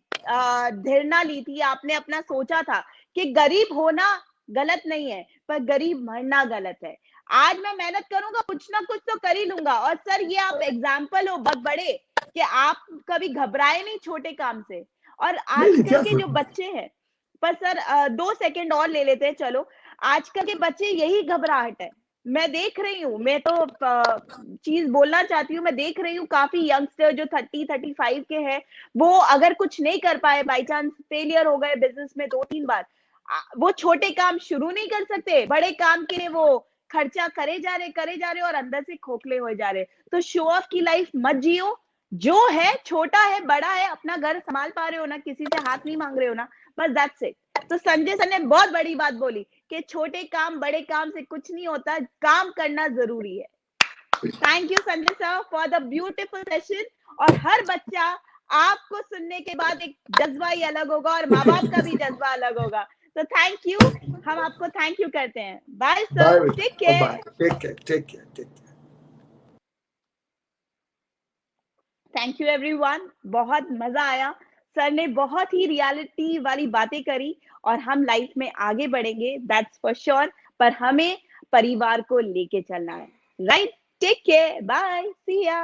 Speaker 1: धीरना ली थी, आपने अपना सोचा था कि गरीब होना गलत नहीं है, पर गरीब मरना गलत है। आज मैं मेहनत करूंगा, कुछ ना कुछ तो कर ही लूंगा। और सर ये आप एग्जाम्पल हो बहुत बड़े कि आप कभी घबराए नहीं छोटे काम से। और आजकल के जो बच्चे हैं, पर सर 2 सेकंड और ले लेते हैं, चलो। आजकल के बच्चे यही घबराहट है, मैं देख रही हूँ। मैं तो चीज बोलना चाहती हूँ, मैं देख रही हूँ काफी यंगस्टर जो 30-35 के हैं, वो अगर कुछ नहीं कर पाए, बाई चांस फेलियर हो गए बिजनेस में 2-3 बार, वो छोटे काम शुरू नहीं कर सकते, बड़े काम के लिए वो खर्चा करे जा रहे और अंदर से खोखले हो जा रहे। तो शो ऑफ की लाइफ मत जियो, जो है छोटा है बड़ा है, अपना घर संभाल पा रहे हो ना, किसी से हाथ नहीं मांग रहे हो ना, बस दैट्स इट। तो संजय सर ने बहुत बड़ी बात बोली कि छोटे काम बड़े काम से कुछ नहीं होता, काम करना जरूरी है। Thank you Sanjay sir for the beautiful session. और हर बच्चा आपको सुनने के बाद एक जज्बा ही अलग होगा, और माँ बाप का भी जज्बा अलग होगा। तो थैंक यू, हम आपको थैंक यू करते हैं। Bye sir, take care. Thank you everyone, बहुत मजा आया। सर ने बहुत ही रियलिटी वाली बातें करी, और हम लाइफ में आगे बढ़ेंगे, दैट्स फॉर श्योर। पर हमें परिवार को लेके चलना है, राइट? टेक केयर, बाय, सी या।